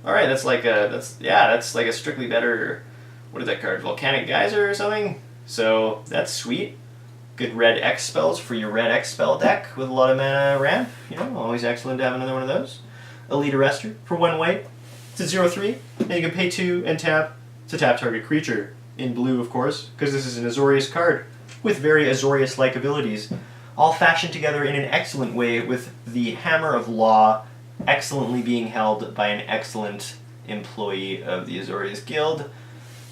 A: All right, that's like a Stritcly Better. What is that card? Volcanic Geyser or something? So that's sweet. Good red X spells for your red X spell deck with a lot of mana ramp. You know, always excellent to have another one of those. Elite Arrestor for 1 white. It's a 0/3, and you can pay 2 and tap to tap target creature. In blue, of course, because this is an Azorius card with very Azorius-like abilities, all fashioned together in an excellent way with the Hammer of Law excellently being held by an excellent employee of the Azorius Guild.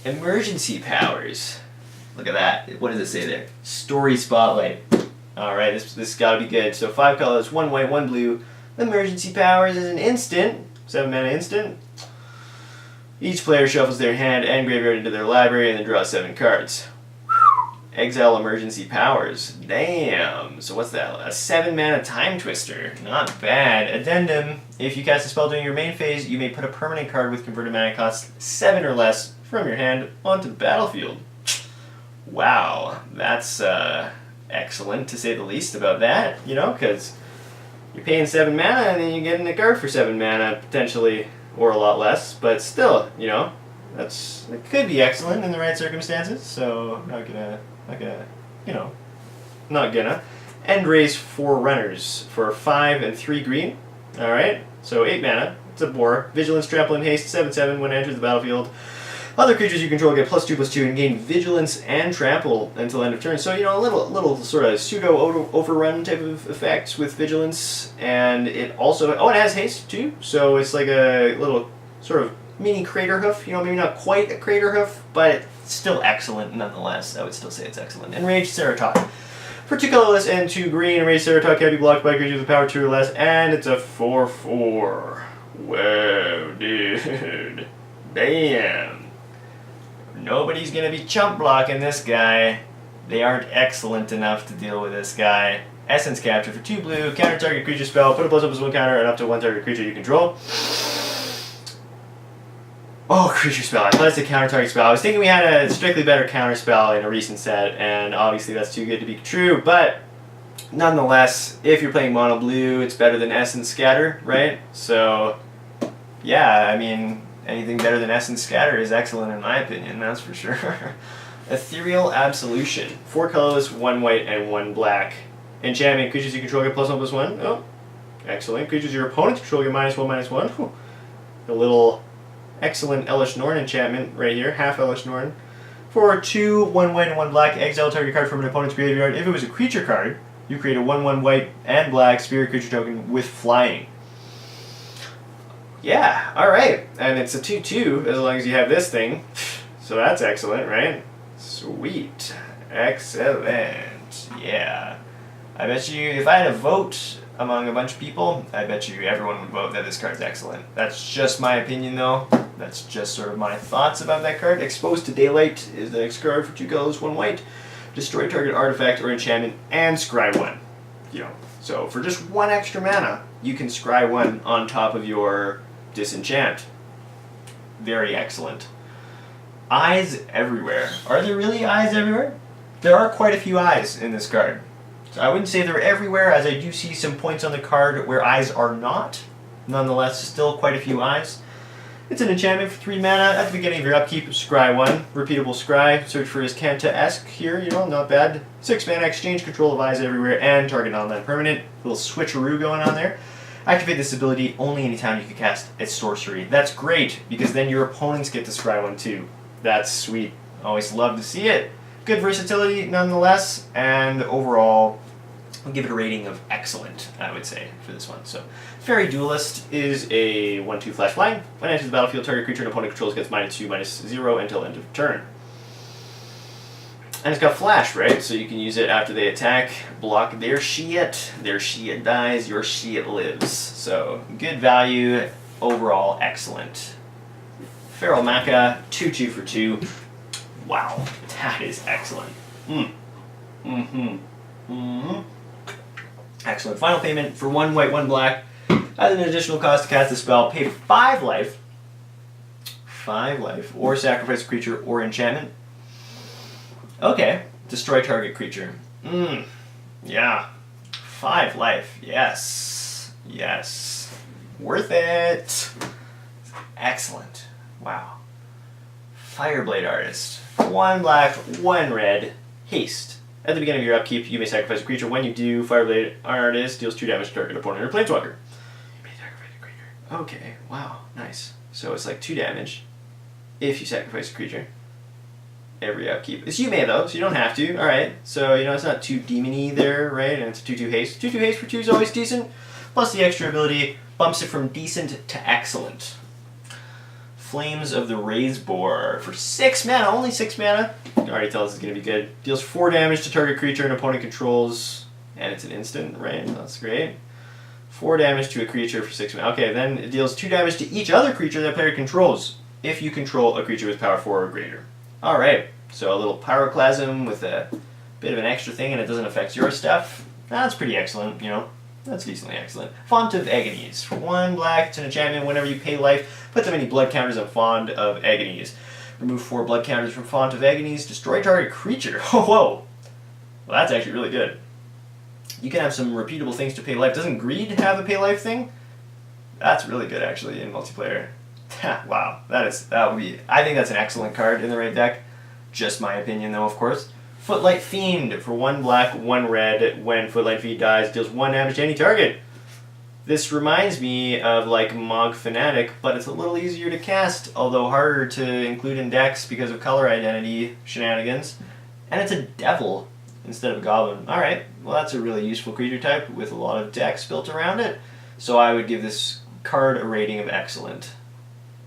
A: Emergency powers. Look at that. What does it say there? Story Spotlight. Alright, this gotta be good. So 5 colors, 1 white, 1 blue. Emergency powers is an instant. 7 mana instant. Each player shuffles their hand and graveyard into their library and then draws 7 cards. Exile emergency powers. Damn. So what's that? A 7 mana time twister. Not bad. Addendum. If you cast a spell during your main phase, you may put a permanent card with converted mana cost 7 or less from your hand onto the battlefield. Wow. That's excellent, to say the least, about that. You know, because you're paying 7 mana and then you're getting a card for 7 mana, potentially, or a lot less. But still, you know, it could be excellent in the right circumstances. So, not gonna. End race 4 runners for 5 and 3 green. Alright, so 8 mana. It's a boar. Vigilance, Trample, and Haste, 7/7 when it enters the battlefield. Other creatures you control get +2/+2 and gain Vigilance and Trample until end of turn. So, you know, a little sort of pseudo overrun type of effects with Vigilance. And it also, it has Haste too. So it's like a little sort of mini Crater Hoof. You know, maybe not quite a Crater Hoof, but still excellent nonetheless. I would still say it's excellent. Enraged Ceratok. For 2 colorless and 2 green, Enraged Ceratok can be blocked by creatures with power 2 or less, and it's a 4/4. Whoa, dude. Damn. Nobody's gonna be chump blocking this guy. They aren't excellent enough to deal with this guy. Essence Capture for 2 blue, counter target creature spell, put a +1/+1 counter and up to 1 target creature you control. Oh, creature spell. I thought it said counter target spell. I was thinking we had a Stritcly Better counter spell in a recent set, and obviously that's too good to be true, but nonetheless, if you're playing mono blue, it's better than Essence Scatter, right? So, yeah, I mean, anything better than Essence Scatter is excellent in my opinion, that's for sure. Ethereal Absolution. 4 colorless, 1 white, and 1 black. Enchantment. Creatures you control get +1/+1. Oh, excellent. Creatures your opponents control get -1/-1. Whew. A little excellent Elish Norn enchantment right here. Half Elish Norn. For 2, 1 white, and 1 black, exile target card from an opponent's graveyard. If it was a creature card, you create a 1/1 white and black spirit creature token with flying. Yeah, alright. And it's a 2/2 as long as you have this thing. So that's excellent, right? Sweet. Excellent. Yeah. I bet you, if I had a vote among a bunch of people, I bet you everyone would vote that this card's excellent. That's just my opinion, though. That's just sort of my thoughts about that card. Exposed to Daylight is the next card for 2 colors, 1 white. Destroy target artifact or enchantment and scry 1. You know, so for just 1 extra mana, you can scry 1 on top of your disenchant. Very excellent. Eyes everywhere. Are there really eyes everywhere? There are quite a few eyes in this card. So I wouldn't say they're everywhere, as I do see some points on the card where eyes are not. Nonetheless, still quite a few eyes. It's an enchantment for 3 mana. At the beginning of your upkeep, scry 1. Repeatable scry. Search for his Kanta-esque here, you know, not bad. 6 mana, exchange control of eyes everywhere, and target non-land permanent. Little switcheroo going on there. Activate this ability only anytime you can cast a sorcery. That's great, because then your opponents get to scry 1 too. That's sweet. Always love to see it. Good versatility nonetheless, and overall, I'll give it a rating of excellent, I would say, for this one. So, Fairy Duelist is a 1/2 flash flying. When it enters the battlefield, target creature an opponent controls gets -2/-0 until end of turn. And it's got flash, right? So you can use it after they attack, block their shit. Their shit dies, your shit lives. So, good value, overall excellent. Feral Maca, 2/2 for 2. Wow, that is excellent. Excellent. Final payment for 1 white, 1 black. As an additional cost to cast the spell, pay 5 life. 5 life. Or sacrifice a creature or enchantment. Okay. Destroy target creature. Yeah. 5 life. Yes. Yes. Worth it. Excellent. Wow. Fireblade Artist. 1 black, 1 red. Haste. At the beginning of your upkeep, you may sacrifice a creature. When you do, Fireblade Artist deals 2 damage to target opponent or planeswalker. You may sacrifice a creature. Okay, wow, nice. So it's like 2 damage if you sacrifice a creature. Every upkeep. It's you may though, so you don't have to. Alright, so you know it's not too demon-y there, right? And it's a 2/2 haste. 2/2 haste for 2 is always decent. Plus the extra ability bumps it from decent to excellent. Flames of the Razeboar for 6 mana, only 6 mana. You can already tell this is going to be good. Deals 4 damage to target creature an opponent controls, and it's an instant, right? That's great. 4 damage to a creature for 6 mana. Okay, then it deals 2 damage to each other creature that player controls, if you control a creature with power 4 or greater. Alright, so a little Pyroclasm with a bit of an extra thing and it doesn't affect your stuff. That's pretty excellent, you know. That's decently excellent. Font of Agonies. For 1 black, it's an enchantment. Whenever you pay life, put them any blood counters on Font of Agonies. Remove 4 blood counters from Font of Agonies. Destroy target creature. Oh, whoa. Well, that's actually really good. You can have some repeatable things to pay life. Doesn't Greed have a pay life thing? That's really good, actually, in multiplayer. Wow. I think that's an excellent card in the right deck. Just my opinion, though, of course. Footlight Fiend for 1 black, 1 red. When Footlight Fiend dies, deals 1 damage to any target. This reminds me of like Mog Fanatic, but it's a little easier to cast, although harder to include in decks because of color identity shenanigans. And it's a devil instead of a goblin. Alright, well that's a really useful creature type with a lot of decks built around it. So I would give this card a rating of excellent.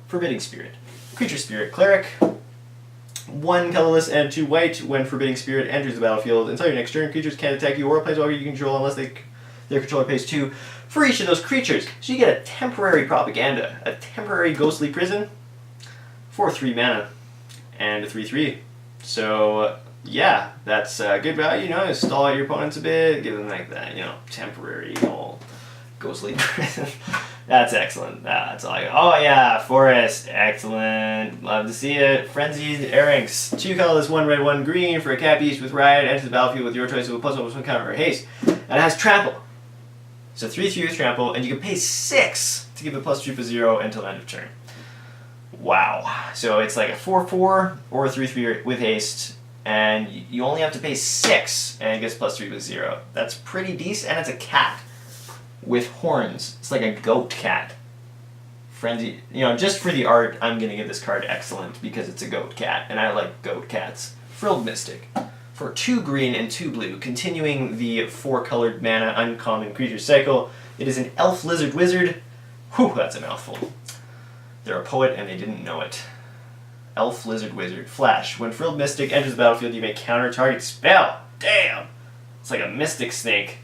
A: Forbidding Spirit. Creature Spirit Cleric. 1 colorless and 2 white. When Forbidding Spirit enters the battlefield, until your next turn, creatures can't attack you or a planeswalker you control unless their controller pays 2 for each of those creatures. So you get a temporary propaganda, a temporary ghostly prison for 3 mana and a 3/3. So yeah, that's good value. You know, stall out your opponents a bit, give them like that, you know, temporary old ghostly prison. That's excellent. That's all I got. Oh yeah, Forest. Excellent. Love to see it. Frenzied Erranks. 2 colorless, 1 red, 1 green for a cap beast with Riot. Enters the battlefield with your choice of a +1/+1 counter or haste. And it has Trample. So 3/3 with Trample, and you can pay 6 to give it +2/0 until end of turn. Wow. So it's like a 4/4 or a 3/3 with haste. and you only have to pay 6, and it gets +3 with 0. That's pretty decent, and it's a cat with horns. It's like a goat cat. Frenzy, just for the art, I'm gonna give this card excellent because it's a goat cat, and I like goat cats. Frilled Mystic. For 2 green and 2 blue, continuing the 4-colored mana uncommon creature cycle, it is an elf lizard wizard. Whew, that's a mouthful. They're a poet and they didn't know it. Elf lizard wizard. Flash. When Frilled Mystic enters the battlefield, you may counter target spell. Damn! It's like a mystic snake,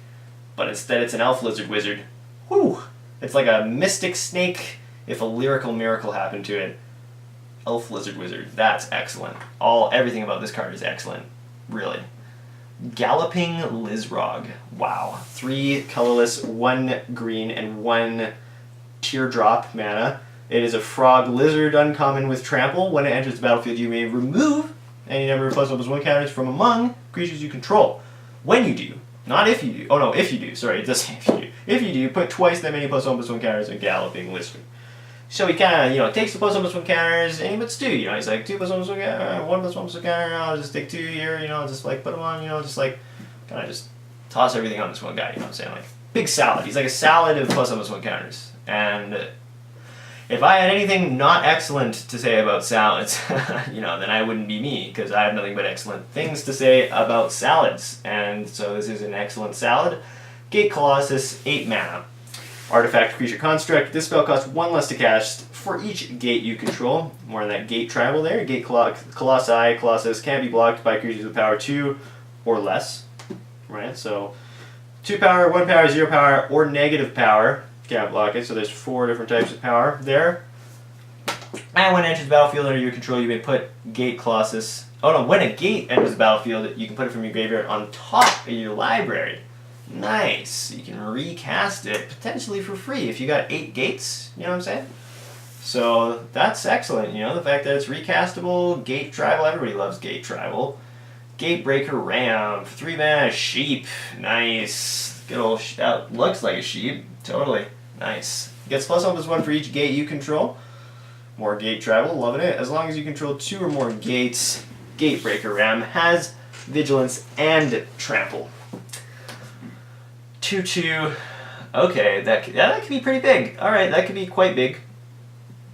A: but instead it's an elf lizard wizard. Whew! It's like a mystic snake if a lyrical miracle happened to it. Elf lizard wizard. That's excellent. Everything about this card is excellent. Really. Galloping Lizrog. Wow. 3 colorless, 1 green, and 1 teardrop mana. It is a frog lizard uncommon with trample. When it enters the battlefield, you may remove any number of +1/+1 counters from among creatures you control. When you do, not if you do. Oh no, if you do. Sorry, it does say if you do. If you do, put twice that many +1/+1 counters on Galloping Lizard. So he kind of, takes the +1/+1 counters and he puts 2, he's like 2 +1/+1 counter, 1 +1/+1 counter, I'll just take 2 here, just like put them on, just like, kind of just toss everything on this one guy, you know what I'm saying? Like, big salad. He's like a salad of +1/+1 counters. And if I had anything not excellent to say about salads, then I wouldn't be me, because I have nothing but excellent things to say about salads. And so this is an excellent salad. Gate Colossus, 8 mana. Artifact Creature Construct. This spell costs 1 less to cast for each gate you control. More on that gate tribal there. Gate Colossus can't be blocked by creatures with power 2 or less. Right? So 2 power, 1 power, 0 power, or negative power. Can't block it. So there's 4 different types of power there. And when it enters the battlefield under your control, you may put Gate Colossus. Oh no, when a gate enters the battlefield, you can put it from your graveyard on top of your library. Nice. You can recast it potentially for free if you got 8 gates, you know what I'm saying? So that's excellent, the fact that it's recastable, gate tribal, everybody loves gate tribal. Gatebreaker Ram, 3 mana sheep, nice. Good old, that looks like a sheep, totally, nice. Gets +1/+1 for each gate you control. More gate tribal, loving it. As long as you control 2 or more gates, Gatebreaker Ram has vigilance and trample. 2/2. Okay, that could be pretty big. Alright, that could be quite big.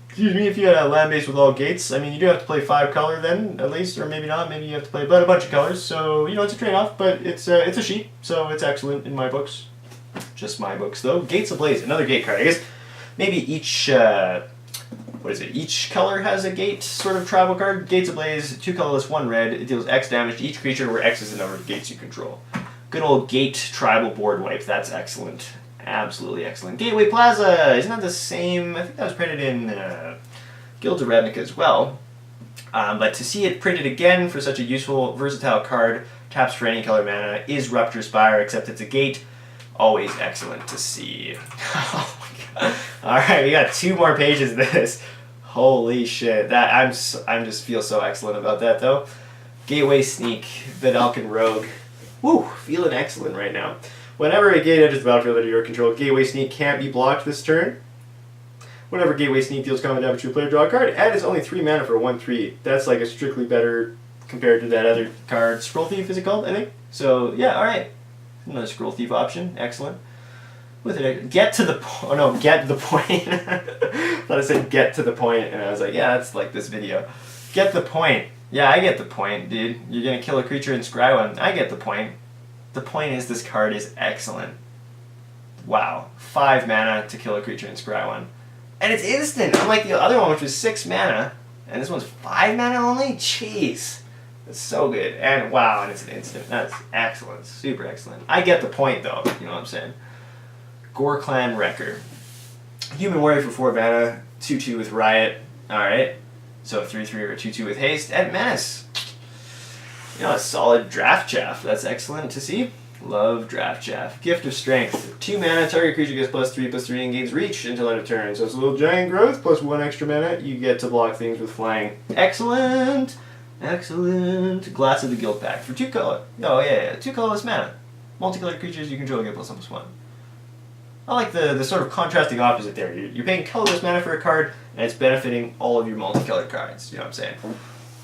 A: Excuse me, if you had a land base with all gates, I mean, you do have to play 5 color then, at least, or maybe not. Maybe you have to play a bunch of colors. So, it's a trade-off, but it's a sheep, so it's excellent in my books. Just my books, though. Gates Ablaze, another gate card. I guess maybe each, each color has a gate sort of tribal card. Gates Ablaze, 2 colorless, 1 red. It deals X damage to each creature where X is the number of gates you control. Good old gate tribal board wipe. That's excellent. Absolutely excellent. Gateway Plaza. Isn't that the same? I think that was printed in Guild of Ravnica as well. But to see it printed again for such a useful, versatile card, taps for any color mana, is Rupture Spire, except it's a gate. Always excellent to see. Oh my god. Alright, we got 2 more pages of this. Holy shit. I'm just feel so excellent about that though. Gateway Sneak, Vedalken Rogue. Woo, feeling excellent right now. Whenever a gate enters the battlefield under your control, Gateway Sneak can't be blocked this turn. Whenever Gateway Sneak deals combat damage to a player, draw a card, and it's only 3 mana for a 1/3. That's like a Stritcly Better compared to that other card. Scroll Thief is it called, I think? So, yeah, alright. Another Scroll Thief option, excellent. With it, get to the point. Oh no, get the point. I thought I said get to the point, and I was like, yeah, that's like this video. Get the point. Yeah, I get the point, dude. You're gonna kill a creature and scry one. I get the point. The point is this card is excellent. Wow. 5 mana to kill a creature and scry one. And it's instant, unlike the other one which was 6 mana. And this one's 5 mana only? Jeez. That's so good. And wow, and it's an instant. That's excellent. Super excellent. I get the point though, you know what I'm saying? Gore Clan Wrecker. Human Warrior for 4 mana, 2/2 with Riot. Alright. So 3/3 or 2/2 with Haste and Menace. A solid Draft Chaff. That's excellent to see. Love Draft Chaff. Gift of Strength. 2 mana, target creature gets +3/+3 and gains reach until end of turn. So it's a little giant growth, plus 1 extra mana. You get to block things with flying. Excellent! Excellent. Glass of the Guild Pack. For 2 color. Oh yeah. 2 colorless mana. Multicolored creatures you control get +1/+1. I like the sort of contrasting opposite there. You're paying colorless mana for a card, and it's benefiting all of your multicolored cards. You know what I'm saying?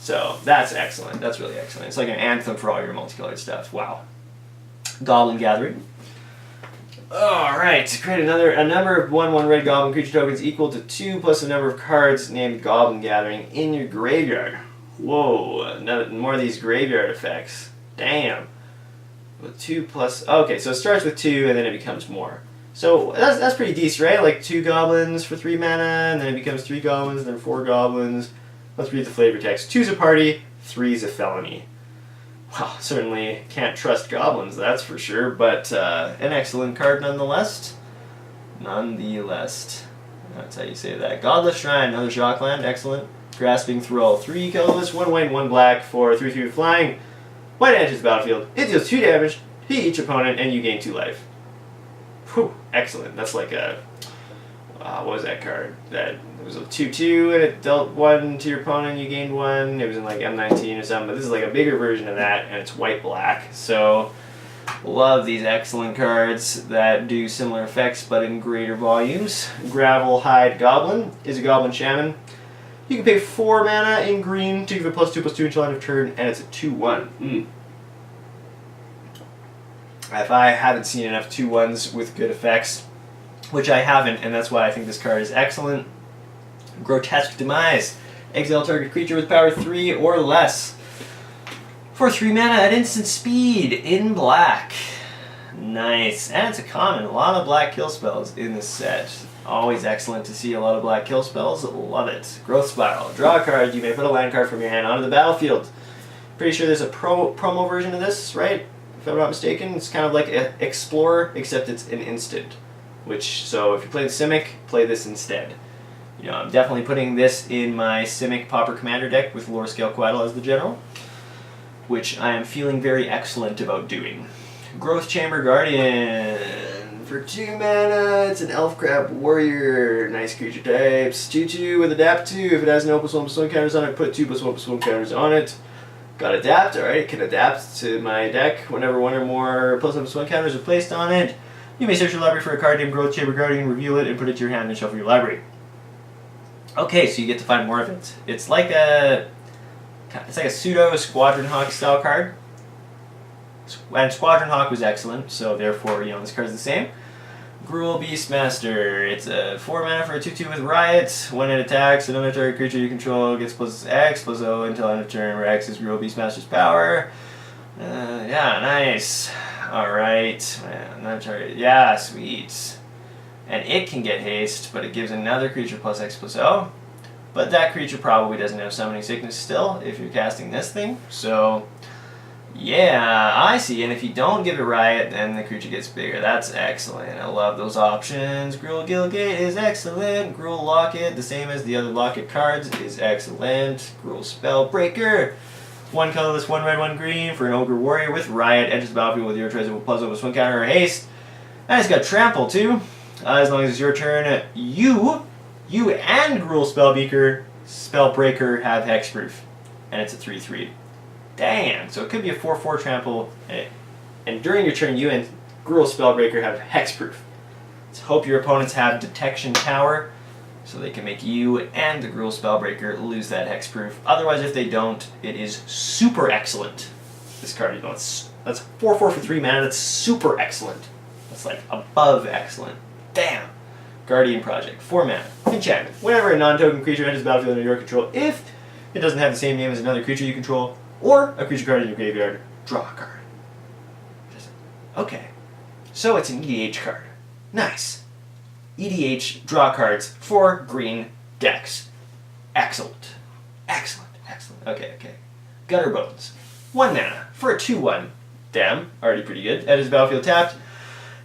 A: So that's excellent. That's really excellent. It's like an anthem for all your multicolored stuff. Wow. Goblin Gathering. Alright, create a number of 1/1 red goblin creature tokens equal to 2 plus the number of cards named Goblin Gathering in your graveyard. Whoa, more of these graveyard effects. Damn. With 2 plus... Okay, so it starts with 2 and then it becomes more. So that's pretty decent, right? Like 2 goblins for 3 mana, and then it becomes 3 goblins, then 4 goblins. Let's read the flavor text. 2's a party, 3's a felony. Well, certainly can't trust goblins, that's for sure, but an excellent card nonetheless. Nonetheless. That's how you say that. Godless Shrine, another Shockland, excellent. Grasping Thrall, 3 colorless, 1 white, 1 black for 3/3 flying. White enters the battlefield, it deals 2 damage to each opponent, and you gain 2 life. Whew, excellent. That's like a... what was that card? That it was a 2/2 and it dealt 1 to your opponent, you gained 1. It was in like M19 or something, but this is like a bigger version of that, and it's white-black. So, love these excellent cards that do similar effects but in greater volumes. Gravel Hide Goblin is a Goblin Shaman. You can pay 4 mana in green to give it +2/+2 until end of turn, and it's a 2/1. If I haven't seen enough 2/1s with good effects, which I haven't, and that's why I think this card is excellent. Grotesque Demise. Exile target creature with power 3 or less. For 3 mana at instant speed in black. Nice. And it's a common. A lot of black kill spells in this set. Always excellent to see a lot of black kill spells. Love it. Growth Spiral. Draw a card. You may put a land card from your hand onto the battlefield. Pretty sure there's a promo version of this, right? If I'm not mistaken. It's kind of like Explorer, except it's an instant. So if you play the Simic, play this instead. You know, I'm definitely putting this in my Simic Pauper Commander deck with Lore Scale Quaddle as the general, which I am feeling very excellent about doing. Growth Chamber Guardian. For 2 mana, it's an Elf Crab Warrior. Nice creature types. 2/2 with Adapt 2. If it has no +1/+1 counters on it, put 2 +1/+1 counters on it. Got Adapt, alright, it can adapt to my deck whenever 1 or more +1/+1 counters are placed on it. You may search your library for a card named Growth Chamber Guardian, reveal it, and put it to your hand and shuffle your library. Okay, so you get to find more of it. It's like a pseudo Squadron Hawk style card. And Squadron Hawk was excellent, so therefore, you know, this card's the same. Gruul Beastmaster. It's a 4 mana for a 2/2 with Riot. When it attacks, another target creature you control gets +X/+0 until end of turn, where X is Gruul Beastmaster's power. Yeah, nice. Alright. Another target. Yeah, sweet. And it can get haste, but it gives another creature +X/+0. But that creature probably doesn't have Summoning Sickness still, if you're casting this thing. So, yeah, I see. And if you don't give it Riot, then the creature gets bigger. That's excellent. I love those options. Gruul Guildgate is excellent. Gruul Locket, the same as the other Locket cards, is excellent. Gruul Spellbreaker. 1 colorless, 1 red, 1 green for an Ogre Warrior with Riot. Enters the battlefield with your choice of +1/+1 counter or haste. And it's got Trample too. As long as it's your turn, you and Gruul Spellbreaker have Hexproof. And it's a 3/3. Damn, so it could be a 4/4 trample, and during your turn you and Gruul Spellbreaker have Hexproof. Let's hope your opponents have Detection Tower, so they can make you and the Gruul Spellbreaker lose that Hexproof. Otherwise, if they don't, it is super excellent. This card, you know, that's 4/4 for 3 mana, that's super excellent. That's like above excellent. Damn. Guardian Project, 4 mana, enchantment. Whenever a non-token creature enters the battlefield under your control, if it doesn't have the same name as another creature you control, or a creature card in your graveyard, draw a card. Okay, so it's an EDH card. Nice. EDH draw cards for green decks. Excellent. Excellent, excellent. Okay. Gutter Bones. 1 mana for a 2/1. Damn, already pretty good. Enters the battlefield tapped.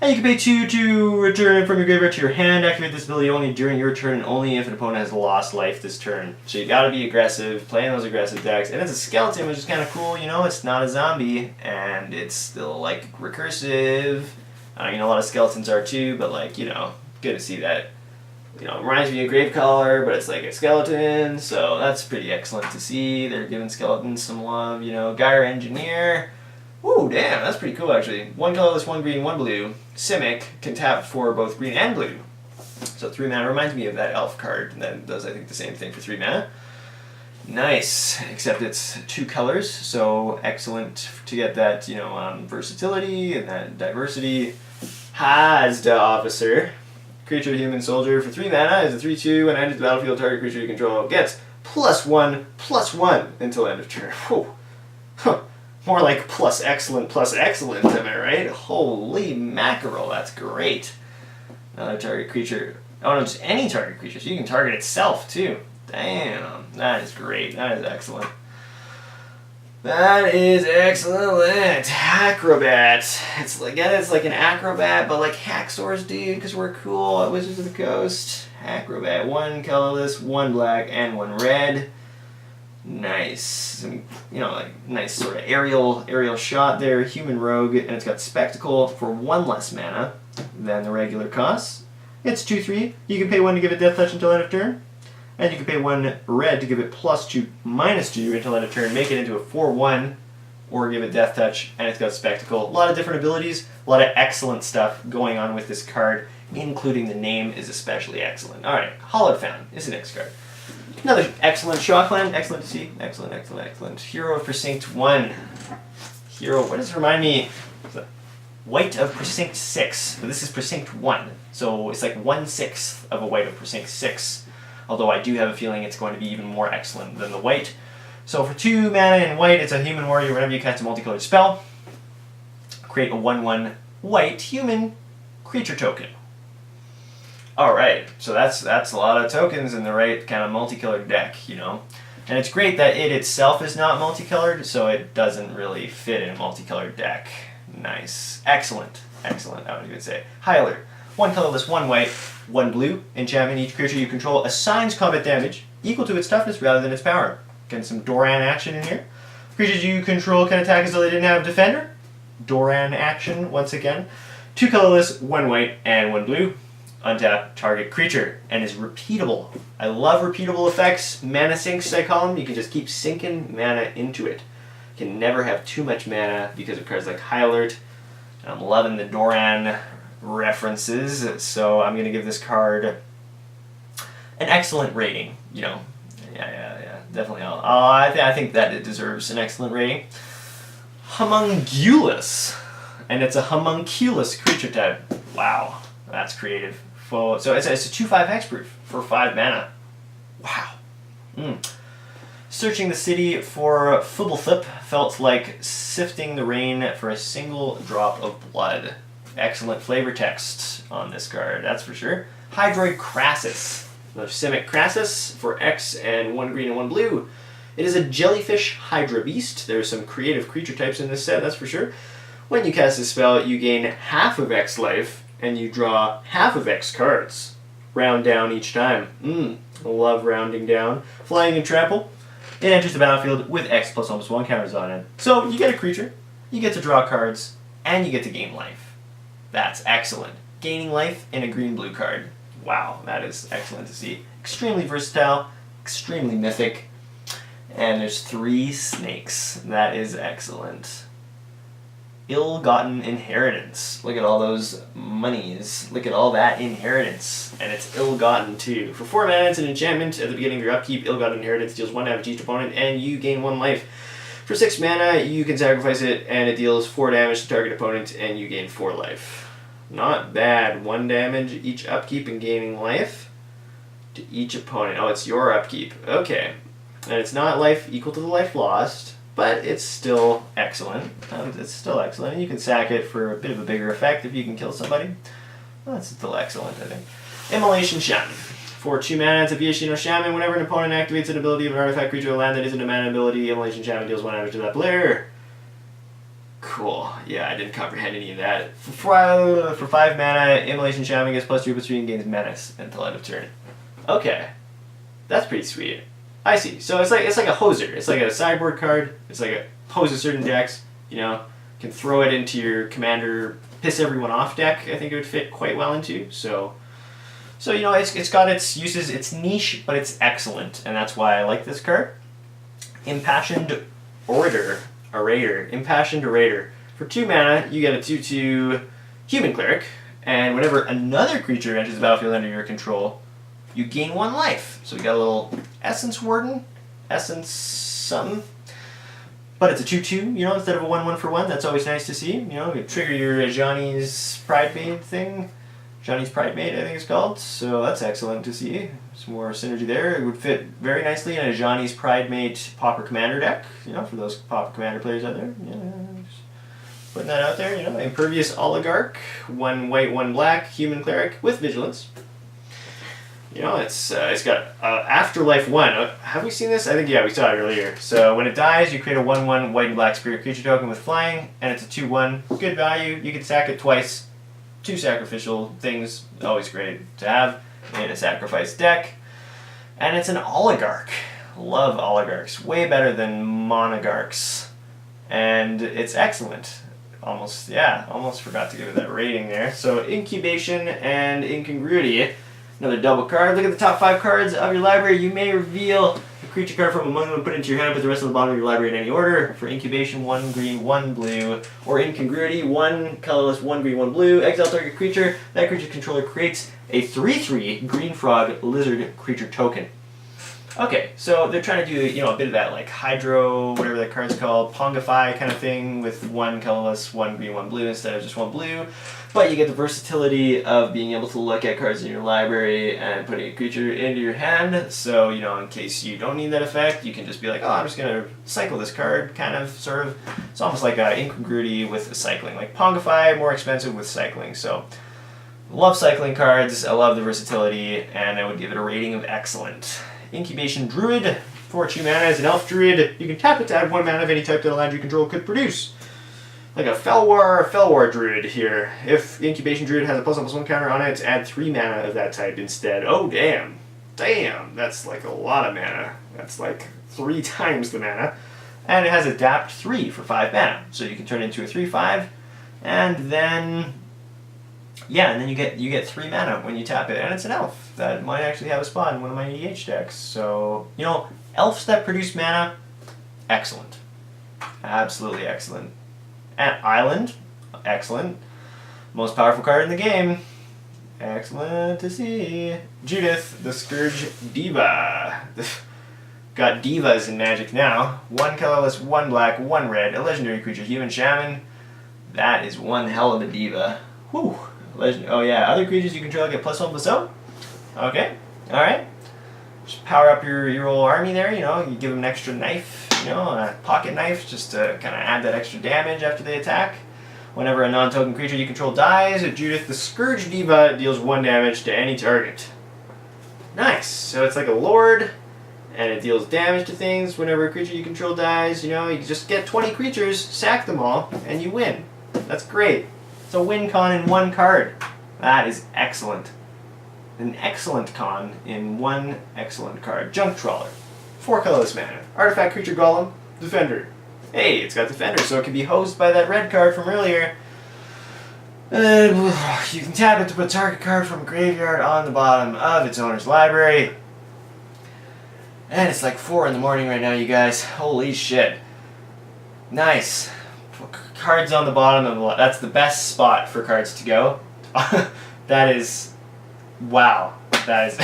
A: And you can pay 2 to return it from your graveyard to your hand. Activate this ability only during your turn and only if an opponent has lost life this turn. So you gotta be aggressive, playing those aggressive decks. And it's a skeleton, which is kind of cool, you know, it's not a zombie, and it's still, like, recursive. You know, a lot of skeletons are too, but, like, you know, good to see that. You know, it reminds me of Gravecaller, but it's like a skeleton, so that's pretty excellent to see. They're giving skeletons some love, you know. Gyre Engineer. Ooh, damn, that's pretty cool, actually. 1 colorless, 1 green, 1 blue. Simic can tap for both green and blue. So 3 mana reminds me of that elf card that does, I think, the same thing for 3 mana. Nice, except it's 2 colors, so excellent to get that, versatility and that diversity. Hazda Officer. Creature, human, soldier for 3 mana is a 3/2. When enters the battlefield, target creature you control gets +1/+1 until end of turn. Whew. Huh. More like plus excellent, am I right? Holy mackerel, that's great. Another target creature. Oh no, just any target creature, so you can target itself too. Damn, that is great. That is excellent. That is excellent. Acrobat. It's like an acrobat, but like Hacksaws, dude, because we're cool at Wizards of the Coast. Acrobat. 1 colorless, 1 black, and 1 red. Nice. Some, like nice sort of aerial shot there. Human rogue, and it's got spectacle for 1 less mana than the regular cost. It's 2/3. You can pay 1 to give it death touch until end of turn. And you can pay 1 red to give it +2/-2 until end of turn, make it into a 4/1, or give it death touch, and it's got spectacle. A lot of different abilities, a lot of excellent stuff going on with this card, including the name is especially excellent. Alright, Hollowed Fountain is the next card. Another excellent Shockland, excellent to see, excellent. Hero of Precinct 1. Hero, what does it remind me? White of Precinct 6, but this is Precinct 1, so it's like 1/6 of a White of Precinct 6. Although I do have a feeling it's going to be even more excellent than the white. So for 2 mana in white, it's a human warrior. Whenever you cast a multicolored spell, create a 1/1 white human creature token. Alright, so that's a lot of tokens in the right kind of multicolored deck, And it's great that it itself is not multicolored, so it doesn't really fit in a multicolored deck. Nice. Excellent, I would even say. High alert. 1 colorless, 1 white, 1 blue. Enchantment, each creature you control assigns combat damage equal to its toughness rather than its power. Getting some Doran action in here. Creatures you control can attack as though they didn't have a defender. Doran action once again. 2 colorless, 1 white, and 1 blue. Untap target creature, and is repeatable. I love repeatable effects. Mana sinks, I call them. You can just keep sinking mana into it. You can never have too much mana because of cards like High Alert. I'm loving the Doran references, so I'm going to give this card an excellent rating. Yeah, definitely. I think that it deserves an excellent rating. Homunculus, and it's a homunculus creature type. Wow, that's creative. So it's a 2/5 hexproof for 5 mana. Wow. Searching the city for Fubblethip felt like sifting the rain for a single drop of blood. Excellent flavor text on this card, that's for sure. Hydroid Crassus. Another Simic Crassus for X and 1 green and 1 blue. It is a jellyfish Hydra Beast. There's some creative creature types in this set, that's for sure. When you cast this spell, you gain half of X life, and you draw half of X cards. Round down each time. Love rounding down. Flying and Trample. It enters the battlefield with X plus almost 1 counters on it. So you get a creature, you get to draw cards, and you get to gain life. That's excellent. Gaining life in a green-blue card. Wow, that is excellent to see. Extremely versatile, extremely mythic, and there's 3 snakes. That is excellent. Ill-gotten inheritance. Look at all those monies. Look at all that inheritance. And it's ill-gotten too. For 4 mana, it's an enchantment. At the beginning of your upkeep, ill-gotten inheritance deals 1 damage to each opponent, and you gain 1 life. For 6 mana, you can sacrifice it, and it deals 4 damage to target opponent, and you gain 4 life. Not bad. 1 damage each upkeep and gaining life to each opponent. Oh, it's your upkeep. Okay. And it's not life equal to the life lost, but it's still excellent. And you can sack it for a bit of a bigger effect if you can kill somebody. Well, that's still excellent, I think. Immolation Shaman. For 2 mana, it's a Viashino Shaman. Whenever an opponent activates an ability of an artifact creature or land that isn't a mana ability, Immolation Shaman deals 1 damage to that player. Cool. Yeah, I didn't comprehend any of that. For 5 mana, Immolation Shaman gets +2/+3 and gains menace until end of turn. Okay. That's pretty sweet. I see. So it's like a hoser. It's like a sideboard card. It's like a hoses certain decks. Can throw it into your commander, piss everyone off deck. I think it would fit quite well into. So it's got its uses. It's niche, but it's excellent, and that's why I like this card. Impassioned Orator. Impassioned Orator. For 2 mana, you get a 2/2 human cleric, and whenever another creature enters the battlefield under your control, you gain 1 life. So we got a little Essence Warden, essence something. But it's a 2/2, you know, instead of a 1/1 for 1. That's always nice to see. You know, you trigger your Johnny's Pridemate thing. Johnny's Pridemate, I think it's called. So that's excellent to see. Some more synergy there. It would fit very nicely in a Johnny's Pridemate Pauper Commander deck. You know, for those Pauper Commander players out there. Yeah, just putting that out there. You know, Impervious Oligarch, 1 white, 1 black, Human Cleric with Vigilance. You know, it's got Afterlife 1. Have we seen this? I think, yeah, we saw it earlier. So when it dies, you create a 1/1 white and black spirit creature token with flying, and it's a 2/1. Good value. You can sack it twice. 2 sacrificial things. Always great to have in a sacrifice deck. And it's an Oligarch. Love Oligarchs. Way better than Monogarchs. And it's excellent. Almost forgot to give it that rating there. So Incubation and Incongruity. Another double card. Look at the top 5 cards of your library. You may reveal a creature card from among them and put it into your hand, put the rest of the bottom of your library in any order. For Incubation, 1 green, 1 blue. Or Incongruity, 1 colorless, 1 green, 1 blue. Exile target creature. That creature's controller creates a 3/3 green frog lizard creature token. Okay, so they're trying to do, you know, a bit of that like Hydro, whatever that card's called, Pongify kind of thing with 1 colorless, 1 green, 1 blue instead of just 1 blue. But you get the versatility of being able to look at cards in your library and putting a creature into your hand. So, you know, in case you don't need that effect, you can just be like, oh, I'm just going to cycle this card, kind of, sort of. It's almost like Incongruity with cycling. Like Pongify, more expensive with cycling. So, love cycling cards, I love the versatility, and I would give it a rating of excellent. Incubation Druid, for 2 mana as an elf druid. You can tap it to add 1 mana of any type that a land you control could produce. Like a Felwar Druid here. If Incubation Druid has a +1/+1 counter on it, add 3 mana of that type instead. Oh, damn. Damn, that's like a lot of mana. That's like 3 times the mana. And it has Adapt 3 for 5 mana. So you can turn it into a 3/5, and then... yeah, and then you get 3 mana when you tap it, and it's an elf that might actually have a spot in one of my EDH decks. So, you know, elves that produce mana, excellent. Absolutely excellent. And Island, excellent. Most powerful card in the game. Excellent to see. Judith, the Scourge Diva. Got divas in Magic now. 1 colorless, 1 black, 1 red, a legendary creature, Human Shaman. That is one hell of a diva. Whew. Oh yeah, other creatures you control get +1/+0. Okay, alright. Just power up your whole army there, you know, you give them an extra knife, you know, a pocket knife, just to kind of add that extra damage after they attack. Whenever a non-token creature you control dies, Judith the Scourge Diva deals 1 damage to any target. Nice, so it's like a lord, and it deals damage to things whenever a creature you control dies, you know, you just get 20 creatures, sack them all, and you win. That's great. It's a win con in 1 card. That is excellent. An excellent con in 1 excellent card. Junk Trawler. 4 colorless mana. Artifact creature golem. Defender. Hey, it's got Defender, so it can be hosed by that red card from earlier. You can tap it to put a target card from a graveyard on the bottom of its owner's library. And it's like 4 in the morning right now, you guys. Holy shit. Nice. Cards on the bottom of the lot. That's the best spot for cards to go. That is... wow. That is...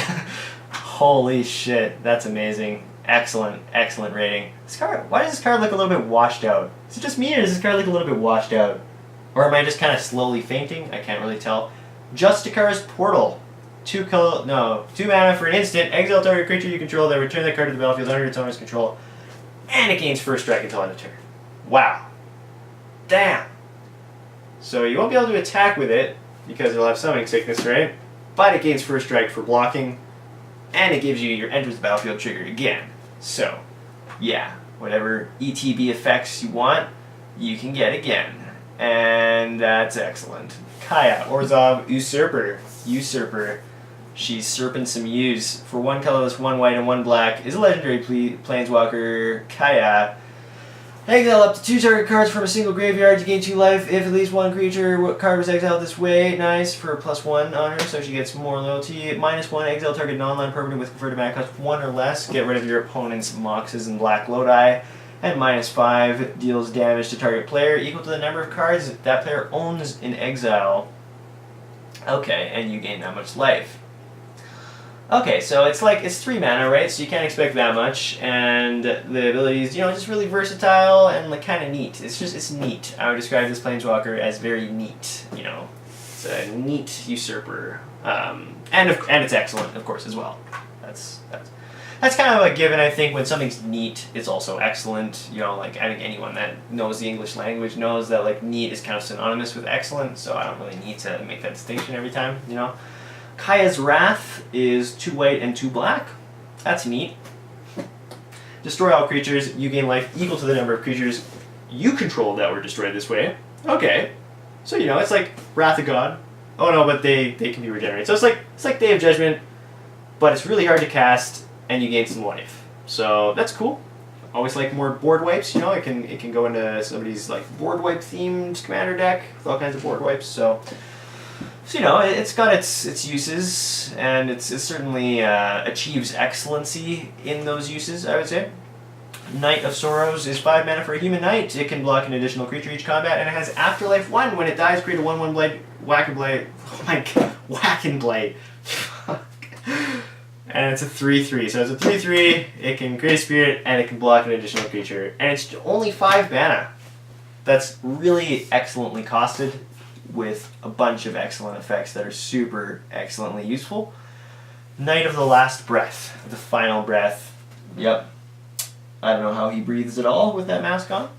A: holy shit. That's amazing. Excellent, excellent rating. This card... why does this card look a little bit washed out? Is it just me, or does this card look a little bit washed out? Or am I just kind of slowly fainting? I can't really tell. Justicar's Portal. 2 mana for an instant. Exile target creature you control, then return that card to the battlefield under its owner's control. And it gains first strike until end of turn. Wow. Damn. So you won't be able to attack with it, because it'll have summoning sickness, right? But it gains first strike for blocking, and it gives you your enters the battlefield trigger again. So, yeah, whatever ETB effects you want, you can get again. And that's excellent. Kaya, Orzhov, Usurper. She's serping some use. For 1 colorless, 1 white, and 1 black, is a legendary planeswalker, Kaya. Exile up to 2 target cards from a single graveyard to gain 2 life if at least 1 creature card was exiled this way. Nice, for +1 on her, so she gets more loyalty. -1, exile target non-land permanent with converted mana cost 1 or less. Get rid of your opponent's Moxes and Black Lodi. And -5 deals damage to target player equal to the number of cards that player owns in exile. Okay, and you gain that much life. Okay, so it's 3 mana, right? So you can't expect that much, and the abilities, just really versatile and like kind of neat. It's neat. I would describe this planeswalker as very neat. It's a neat usurper, and it's excellent, of course, as well. That's kind of a given. I think when something's neat, it's also excellent. I think anyone that knows the English language knows that like neat is kind of synonymous with excellent. So I don't really need to make that distinction every time. Kaya's Wrath is 2 white and 2 black. That's neat. Destroy all creatures. You gain life equal to the number of creatures you control that were destroyed this way. Okay. So, it's like Wrath of God. Oh no, but they can be regenerated. So it's like Day of Judgment, but it's really hard to cast, and you gain some life. So that's cool. Always like more board wipes. It can go into somebody's like board wipe themed commander deck with all kinds of board wipes. So it's got its uses, and it certainly achieves excellency in those uses, I would say. Knight of Sorrows is 5 mana for a human knight. It can block an additional creature each combat, and it has Afterlife 1. When it dies, create a 1/1 blade, whack and blade. Oh my god, whack and blade. Fuck. And it's a 3/3. So it's a 3/3, it can create a spirit, and it can block an additional creature. And it's only 5 mana. That's really excellently costed, with a bunch of excellent effects that are super excellently useful. Knight of the Last Breath, the final breath. Yep. I don't know how he breathes at all with that mask on.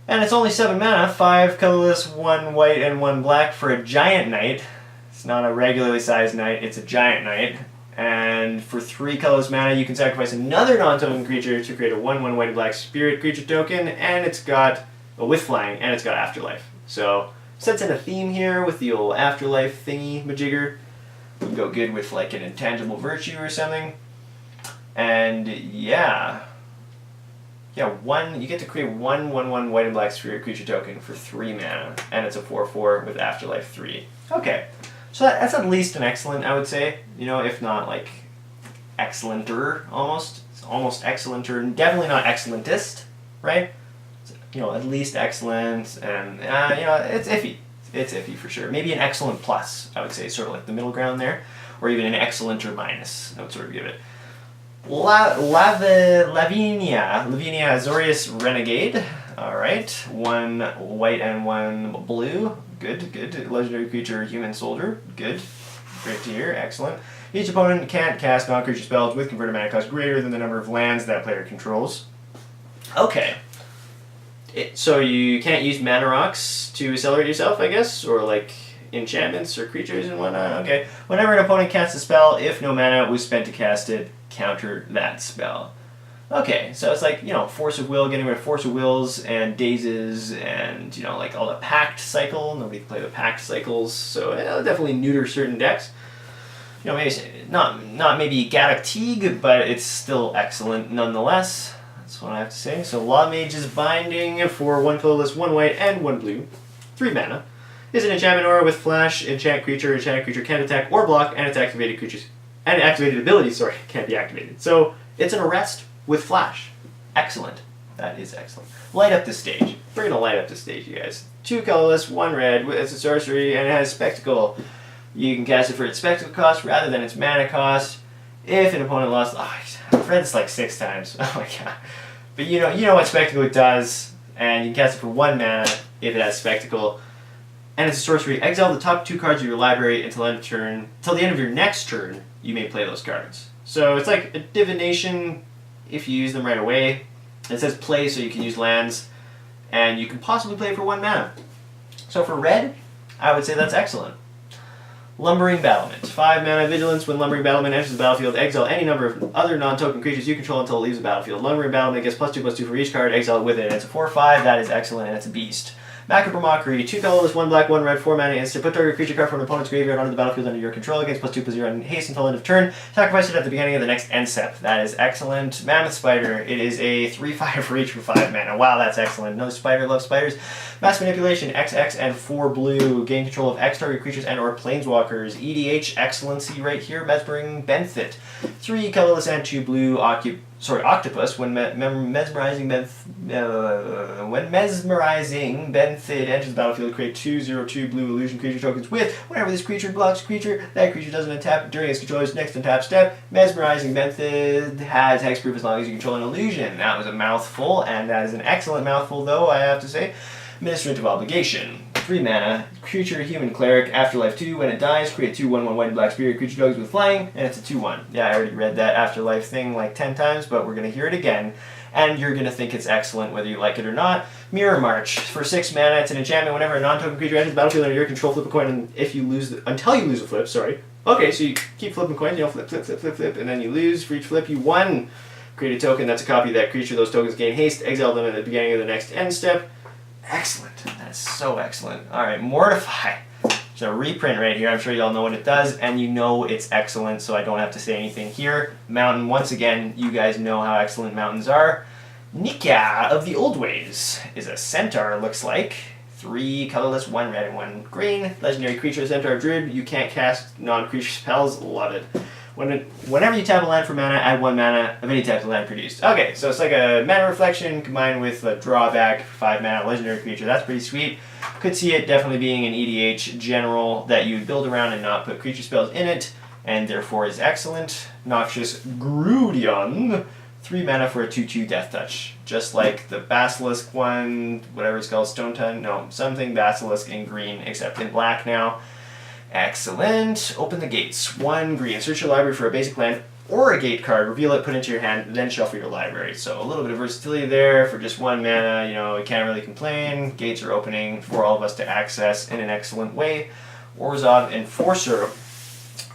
A: And it's only 7 mana, 5 colorless, 1 white, and 1 black for a giant knight. It's not a regularly sized knight, it's a giant knight. And for 3 colorless mana, you can sacrifice another non-token creature to create a 1/1 white and black spirit creature token, and it's got with flying, and it's got Afterlife. So sets in a theme here with the old Afterlife thingy majigger. Would go good with like an intangible virtue or something. And you get to create 1/1 white and black spirit creature token for 3 mana, and it's a 4/4 with Afterlife 3. Okay, so that's at least an excellent, I would say. If not like excellenter, almost. It's almost excellenter, definitely not excellentist, right? At least excellent, and it's iffy. It's iffy for sure. Maybe an excellent plus, I would say, sort of like the middle ground there, or even an excellent or minus. I would sort of give it. Lavenia Azorius Renegade. All right, 1 white and 1 blue. Good. Legendary creature, human soldier. Good. Great to hear. Excellent. Each opponent can't cast non-creature spells with converted mana cost greater than the number of lands that player controls. Okay. So you can't use mana rocks to accelerate yourself, I guess, or like enchantments or creatures and whatnot. Okay. Whenever an opponent casts a spell, if no mana was spent to cast it, counter that spell. Okay, so it's like, Force of Will, getting rid of Force of Wills and Dazes and, like all the Pact cycle. Nobody can play the Pact cycles, so it'll definitely neuter certain decks. Maybe not maybe Gaddock Teague, but it's still excellent nonetheless. That's what I have to say. So Law Mage's Binding for 1 colorless, 1 white, and 1 blue, 3 mana, is an enchantment aura with flash. Enchanted creature can attack or block, and its activated creatures and activated abilities, can't be activated. So it's an arrest with flash. Excellent. That is excellent. Light up the stage. We're gonna light up the stage, you guys. 2 colorless, 1 red. It's a sorcery, and it has Spectacle. You can cast it for its Spectacle cost rather than its mana cost. If an opponent lost, I've read this like 6 times. Oh my god. But you know what Spectacle does, and you can cast it for 1 mana if it has Spectacle. And it's a sorcery. Exile the top 2 cards of your library until the end of your next turn. You may play those cards. So it's like a divination if you use them right away. It says play, so you can use lands, and you can possibly play it for 1 mana. So for red, I would say that's excellent. Lumbering Battlement. 5 mana vigilance. When Lumbering Battlement enters the battlefield, exile any number of other non-token creatures you control until it leaves the battlefield. Lumbering Battlement gets +2/+2 for each card exiled with it, and it's a 4/5. That is excellent, and it's a beast. Macabre Mockery. 2 colorless, 1 black, 1 red, 4 mana instant. Put target creature card from an opponent's graveyard onto the battlefield under your control against +2/+0 and haste until end of turn. Sacrifice it at the beginning of the next end step. That is excellent. Mammoth Spider. It is a 3/5 for each for 5 mana. Wow, that's excellent. Another spider. Love spiders. Mass Manipulation. XX and 4 blue. Gain control of X target creatures and or planeswalkers. EDH. Excellency right here. Mesmering Benefit. 3 colorless and 2 blue. Octopus, when mesmerizing Bentheid enters the battlefield, create 2/2 blue illusion creature tokens with whenever this creature blocks a creature, that creature doesn't untap during its controller's next untap step. Mesmerizing Bentheid has hexproof as long as you control an illusion. That was a mouthful, and that is an excellent mouthful, though, I have to say. Ministrant of Obligation. 3 mana, creature, human cleric, afterlife 2. When it dies, create 2/1/1 white and black spirit creature tokens with flying, and it's a 2/1. Yeah, I already read that afterlife thing like 10 times, but we're going to hear it again, and you're going to think it's excellent whether you like it or not. Mirror March. For 6 mana, it's an enchantment. Whenever a non-token creature enters the battlefield under your control, flip a coin, and if you lose, until you lose a flip, sorry. Okay, so you keep flipping coins, flip, flip, flip, flip, flip, and then you lose. For each flip, you won. Create a token that's a copy of that creature. Those tokens gain haste. Exile them at the beginning of the next end step. Excellent. That's so excellent. Alright, Mortify. It's a reprint right here. I'm sure you all know what it does, and you know it's excellent, so I don't have to say anything here. Mountain, once again, you guys know how excellent mountains are. Nika of the Old Ways is a centaur, looks like. 3 colorless, 1 red and 1 green. Legendary creature, centaur druid. You can't cast non-creature spells. Love it. Whenever you tap a land for mana, add 1 mana of any type of land produced. Okay, so it's like a mana reflection combined with a drawback, 5 mana legendary creature. That's pretty sweet. Could see it definitely being an EDH general that you would build around and not put creature spells in it, and therefore is excellent. Noxious Grudion, 3 mana for a 2/2 Death Touch. Just like the Basilisk one, whatever it's called, Stone Ton, no, something Basilisk in green, except in black now. Excellent. Open the gates. 1 green. Search your library for a basic land or a gate card. Reveal it, put it into your hand, then shuffle your library. So a little bit of versatility there for just 1 mana. You know, you can't really complain. Gates are opening for all of us to access in an excellent way. Orzhov Enforcer,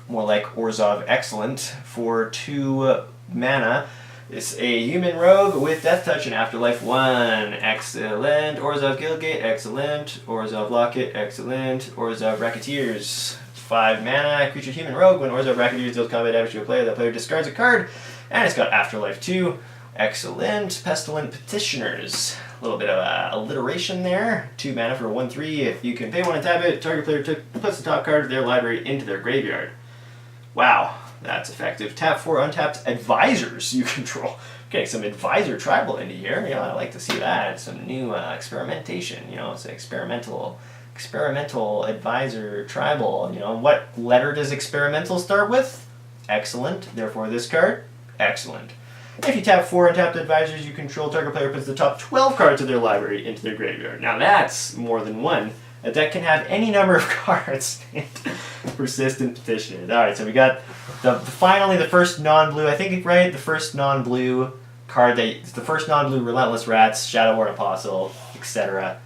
A: more like Orzhov Excellent, for 2 mana. It's a human rogue with Death Touch and Afterlife 1. Excellent. Orzhov Guildgate, excellent. Orzhov Locket, excellent. Orzhov Racketeers, 5 mana. Creature human rogue. When Orzhov Racketeers deals combat damage to a player, that player discards a card. And it's got Afterlife 2. Excellent. Pestilent Petitioners. A little bit of alliteration there. 2 mana for a 1/3. If you can pay 1 and tap it, target player puts the top card of their library into their graveyard. Wow. That's effective. Tap 4 untapped advisors you control. Okay, some advisor tribal into here. Yeah, I like to see that. Some new experimentation. You know, it's an experimental advisor tribal. You know, what letter does experimental start with? Excellent. Therefore, this card, excellent. If you tap 4 untapped advisors you control, target player puts the top 12 cards of their library into their graveyard. Now that's more than 1. A deck can have any number of cards. Persistent Petitioners. Alright, so we got finally the first non-blue, I think, right? The first non-blue card, the first non-blue Relentless Rats, Shadowborn Apostle, etc.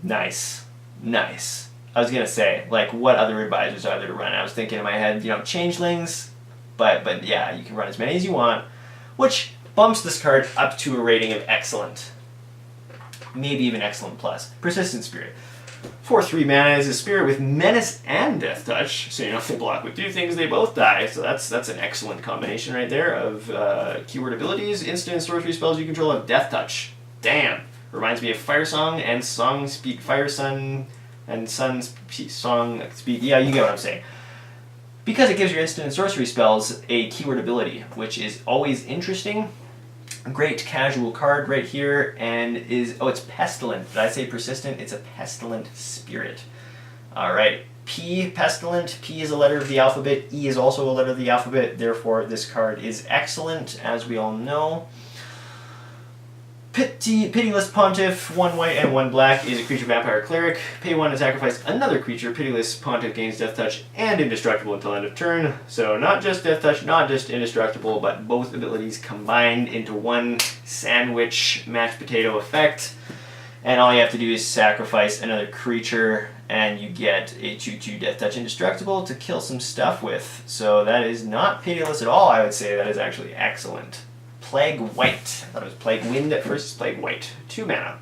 A: Nice. Nice. I was going to say, like, what other advisors are there to run? I was thinking in my head, you know, changelings, but yeah, you can run as many as you want, which bumps this card up to a rating of excellent. Maybe even excellent plus. Persistent Spirit. For 3 mana is a spirit with menace and death touch, so you know if they block with 2 things, they both die. So that's an excellent combination right there of keyword abilities. Instant and sorcery spells you control have death touch. Damn, reminds me of Fire Song and Song Speak, Fire Sun and Sun Song Speak. Yeah, you get what I'm saying. Because it gives your instant and sorcery spells a keyword ability, which is always interesting. Great casual card right here, and it's Pestilent. Did I say persistent? It's a Pestilent Spirit. Alright, P, Pestilent. P is a letter of the alphabet. E is also a letter of the alphabet. Therefore, this card is excellent, as we all know. Pitiless Pontiff, 1 white and 1 black, is a creature vampire cleric. Pay 1 and sacrifice another creature. Pitiless Pontiff gains Death Touch and Indestructible until end of turn. So not just Death Touch, not just Indestructible, but both abilities combined into one sandwich mashed potato effect. And all you have to do is sacrifice another creature, and you get a 2/2 Death Touch Indestructible to kill some stuff with. So that is not pitiless at all, I would say. That is actually excellent. Plague White. I thought it was Plague Wind at first. It's Plague White. 2 mana.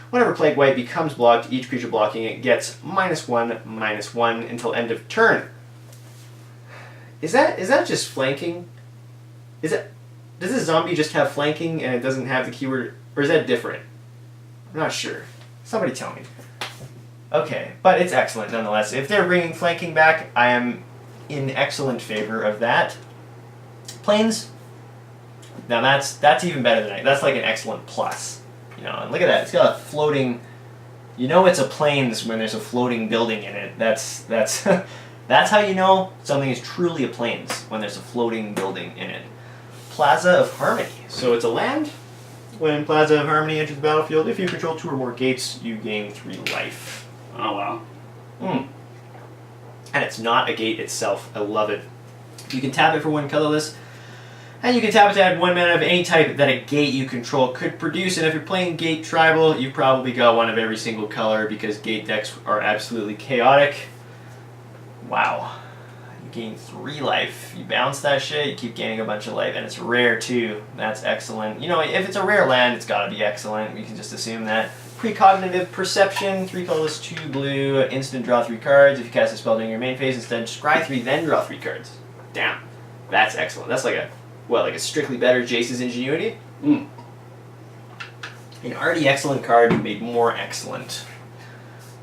A: Whenever Plague White becomes blocked, each creature blocking it gets -1/-1 until end of turn. Is that just flanking? Does this zombie just have flanking and it doesn't have the keyword, or is that different? I'm not sure. Somebody tell me. Okay, but it's excellent nonetheless. If they're bringing flanking back, I am in excellent favor of that. Plains. Now that's even better than that's like an excellent plus. You know, and look at that. It's got a floating. You know, it's a plains when there's a floating building in it. That's that's how you know something is truly a plains when there's a floating building in it. Plaza of Harmony. So it's a land. When Plaza of Harmony enters the battlefield, if you control 2 or more gates, you gain 3 life.
B: Oh wow.
A: And it's not a gate itself. I love it. You can tap it for 1 colorless, and you can tap it to add 1 mana of any type that a gate you control could produce. And if you're playing Gate Tribal, you've probably got 1 of every single color because gate decks are absolutely chaotic. Wow. You gain 3 life. You bounce that shit, you keep gaining a bunch of life, and it's rare too. That's excellent. You know, if it's a rare land, it's gotta be excellent. You can just assume that. Precognitive Perception, 3 colorless, 2 blue, instant draw 3 cards. If you cast a spell during your main phase, instead scry 3, then draw 3 cards. Damn. That's excellent. That's like a, what, like a Strictly Better Jace's Ingenuity? An already excellent card made more excellent.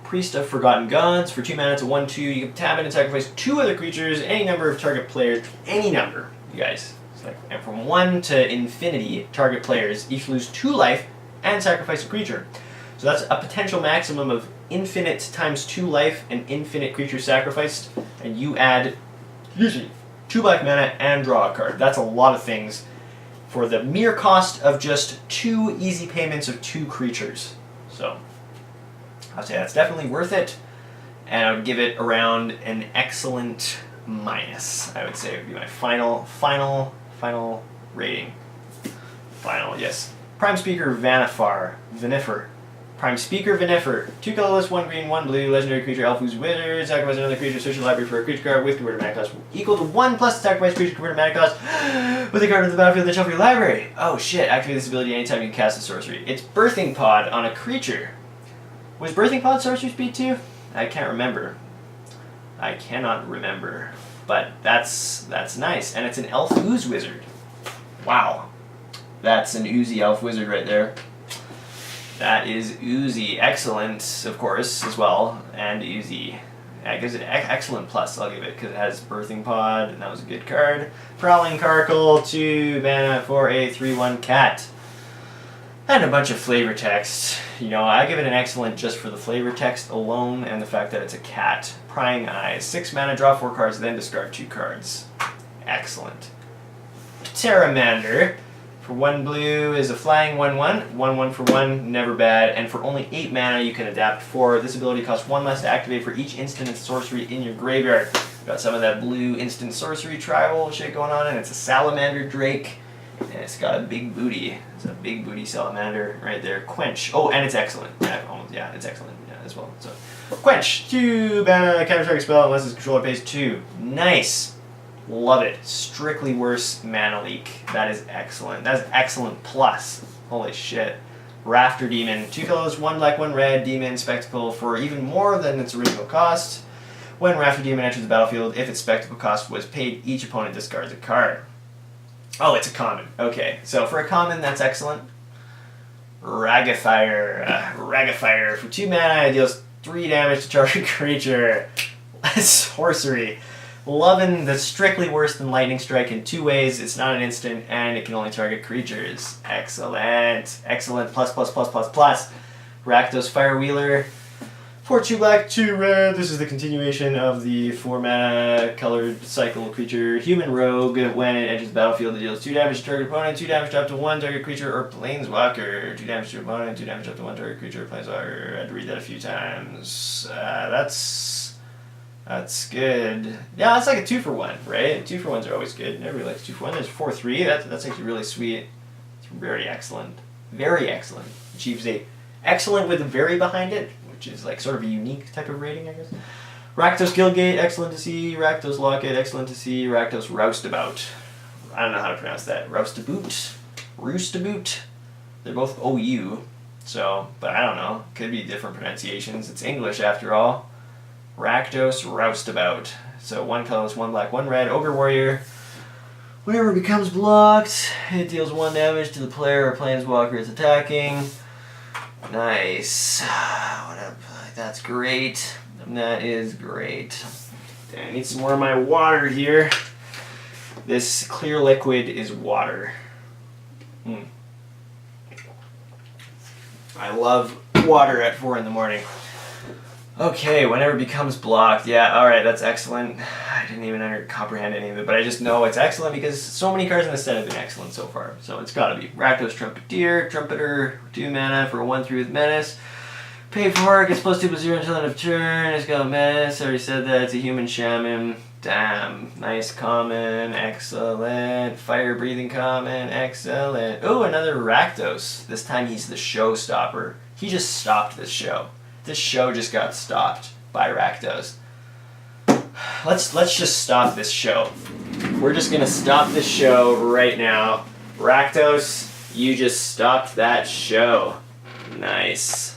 A: Priest of Forgotten Gods, for 2 mana, it's a 1/2. You can tap it and sacrifice 2 other creatures, any number of target players, any number, you guys. It's like, and from 1 to infinity, target players each lose 2 life and sacrifice a creature. So that's a potential maximum of infinite times 2 life and infinite creatures sacrificed, and you add usually 2 black mana and draw a card. That's a lot of things for the mere cost of just 2 easy payments of 2 creatures. So I'd say that's definitely worth it, and I would give it around an excellent minus. I would say it would be my final rating. Final, yes. Prime Speaker Vinifer. Prime Speaker Vinifer. 2 colorless, 1 green, 1 blue, legendary creature, elf who's wizard. Sacrifice another creature, search your library for a creature card with converted mana cost equal to 1 plus the sacrifice creature converted mana cost with a card in the battlefield then shuffle your library. Oh shit, activate this ability anytime you cast a sorcery. It's Birthing Pod on a creature. Was Birthing Pod sorcery speed too? I can't remember. I cannot remember. But that's nice. And it's an elf ooze wizard. Wow. That's an oozy elf wizard right there. That is oozy. Excellent, of course, as well. And oozy. I guess excellent plus, I'll give it, because it has Birthing Pod, and that was a good card. Prowling Carkle, 2 mana for a 3/1 cat. And a bunch of flavor text. You know, I give it an excellent just for the flavor text alone and the fact that it's a cat. Prying Eyes. 6 mana, draw 4 cards, then discard 2 cards. Excellent. Pteramander. For 1 blue is a flying 1/1. 1/1 for 1, never bad. And for only 8 mana, you can adapt 4. This ability costs 1 less to activate for each instant and sorcery in your graveyard. Got some of that blue instant sorcery tribal shit going on, and it's a Salamander Drake. And it's got a big booty. It's a big booty salamander right there. Quench. Oh, and it's excellent. Yeah, it's excellent as well. So, Quench. 2 mana, counter target spell unless its controller pays 2. Nice. Love it. Strictly worse mana leak. That is excellent. That's excellent plus. Holy shit. Rafter Demon. 2 colors, 1 black, 1 red. Demon Spectacle for even more than its original cost. When Rafter Demon enters the battlefield, if its spectacle cost was paid, each opponent discards a card. Oh, it's a common. Okay, so for a common, that's excellent. Ragafire. Ragafire. For 2 mana, it deals 3 damage to target creature. Sorcery. Loving the strictly worse than Lightning Strike in 2 ways. It's not an instant, and it can only target creatures. Excellent. Excellent. Plus, plus, plus, plus, plus. Rakdos Firewheeler. For 2 black, 2 red. This is the continuation of the 4 mana colored cycle creature Human Rogue. When it enters the battlefield, it deals 2 damage to target opponent, 2 damage to up to 1 target creature or planeswalker. 2 damage to opponent, 2 damage up to 1 target creature or planeswalker. I had to read that a few times. That's good. Yeah, that's like a 2-for-1, right? 2-for-1s are always good. Everybody likes 2-for-1. There's 4/3. That's actually really sweet. It's very excellent. Very excellent. Achieves a excellent with a very behind it, which is like sort of a unique type of rating, I guess. Rakdos Guildgate, excellent to see. Rakdos Locket, excellent to see. Rakdos Roustabout. I don't know how to pronounce that. Roustabout. They're both OU. So, but I don't know. Could be different pronunciations. It's English after all. Rakdos Roustabout. So 1 colorless, 1 black, 1 red. Ogre Warrior. Whenever it becomes blocked, it deals 1 damage to the player or planeswalker it's attacking. Nice. That's great. That is great. I need some more of my water here. This clear liquid is water. Mm. I love water at 4 in the morning. Okay, whenever it becomes blocked. Yeah, alright, that's excellent. I didn't even comprehend any of it, but I just know it's excellent because so many cards in the set have been excellent so far. So it's gotta be Rakdos Trumpeter, Trumpeter, 2 mana for 1/3 with Menace. Pay for it, gets +2/+0 until end of turn. It's got Menace, already said that. It's a human shaman. Damn, nice common, excellent. Fire breathing common, excellent. Oh, another Rakdos. This time he's the showstopper. He just stopped this show. This show just got stopped by Rakdos. Let's just stop this show. We're just gonna stop this show right now. Rakdos, you just stopped that show. Nice.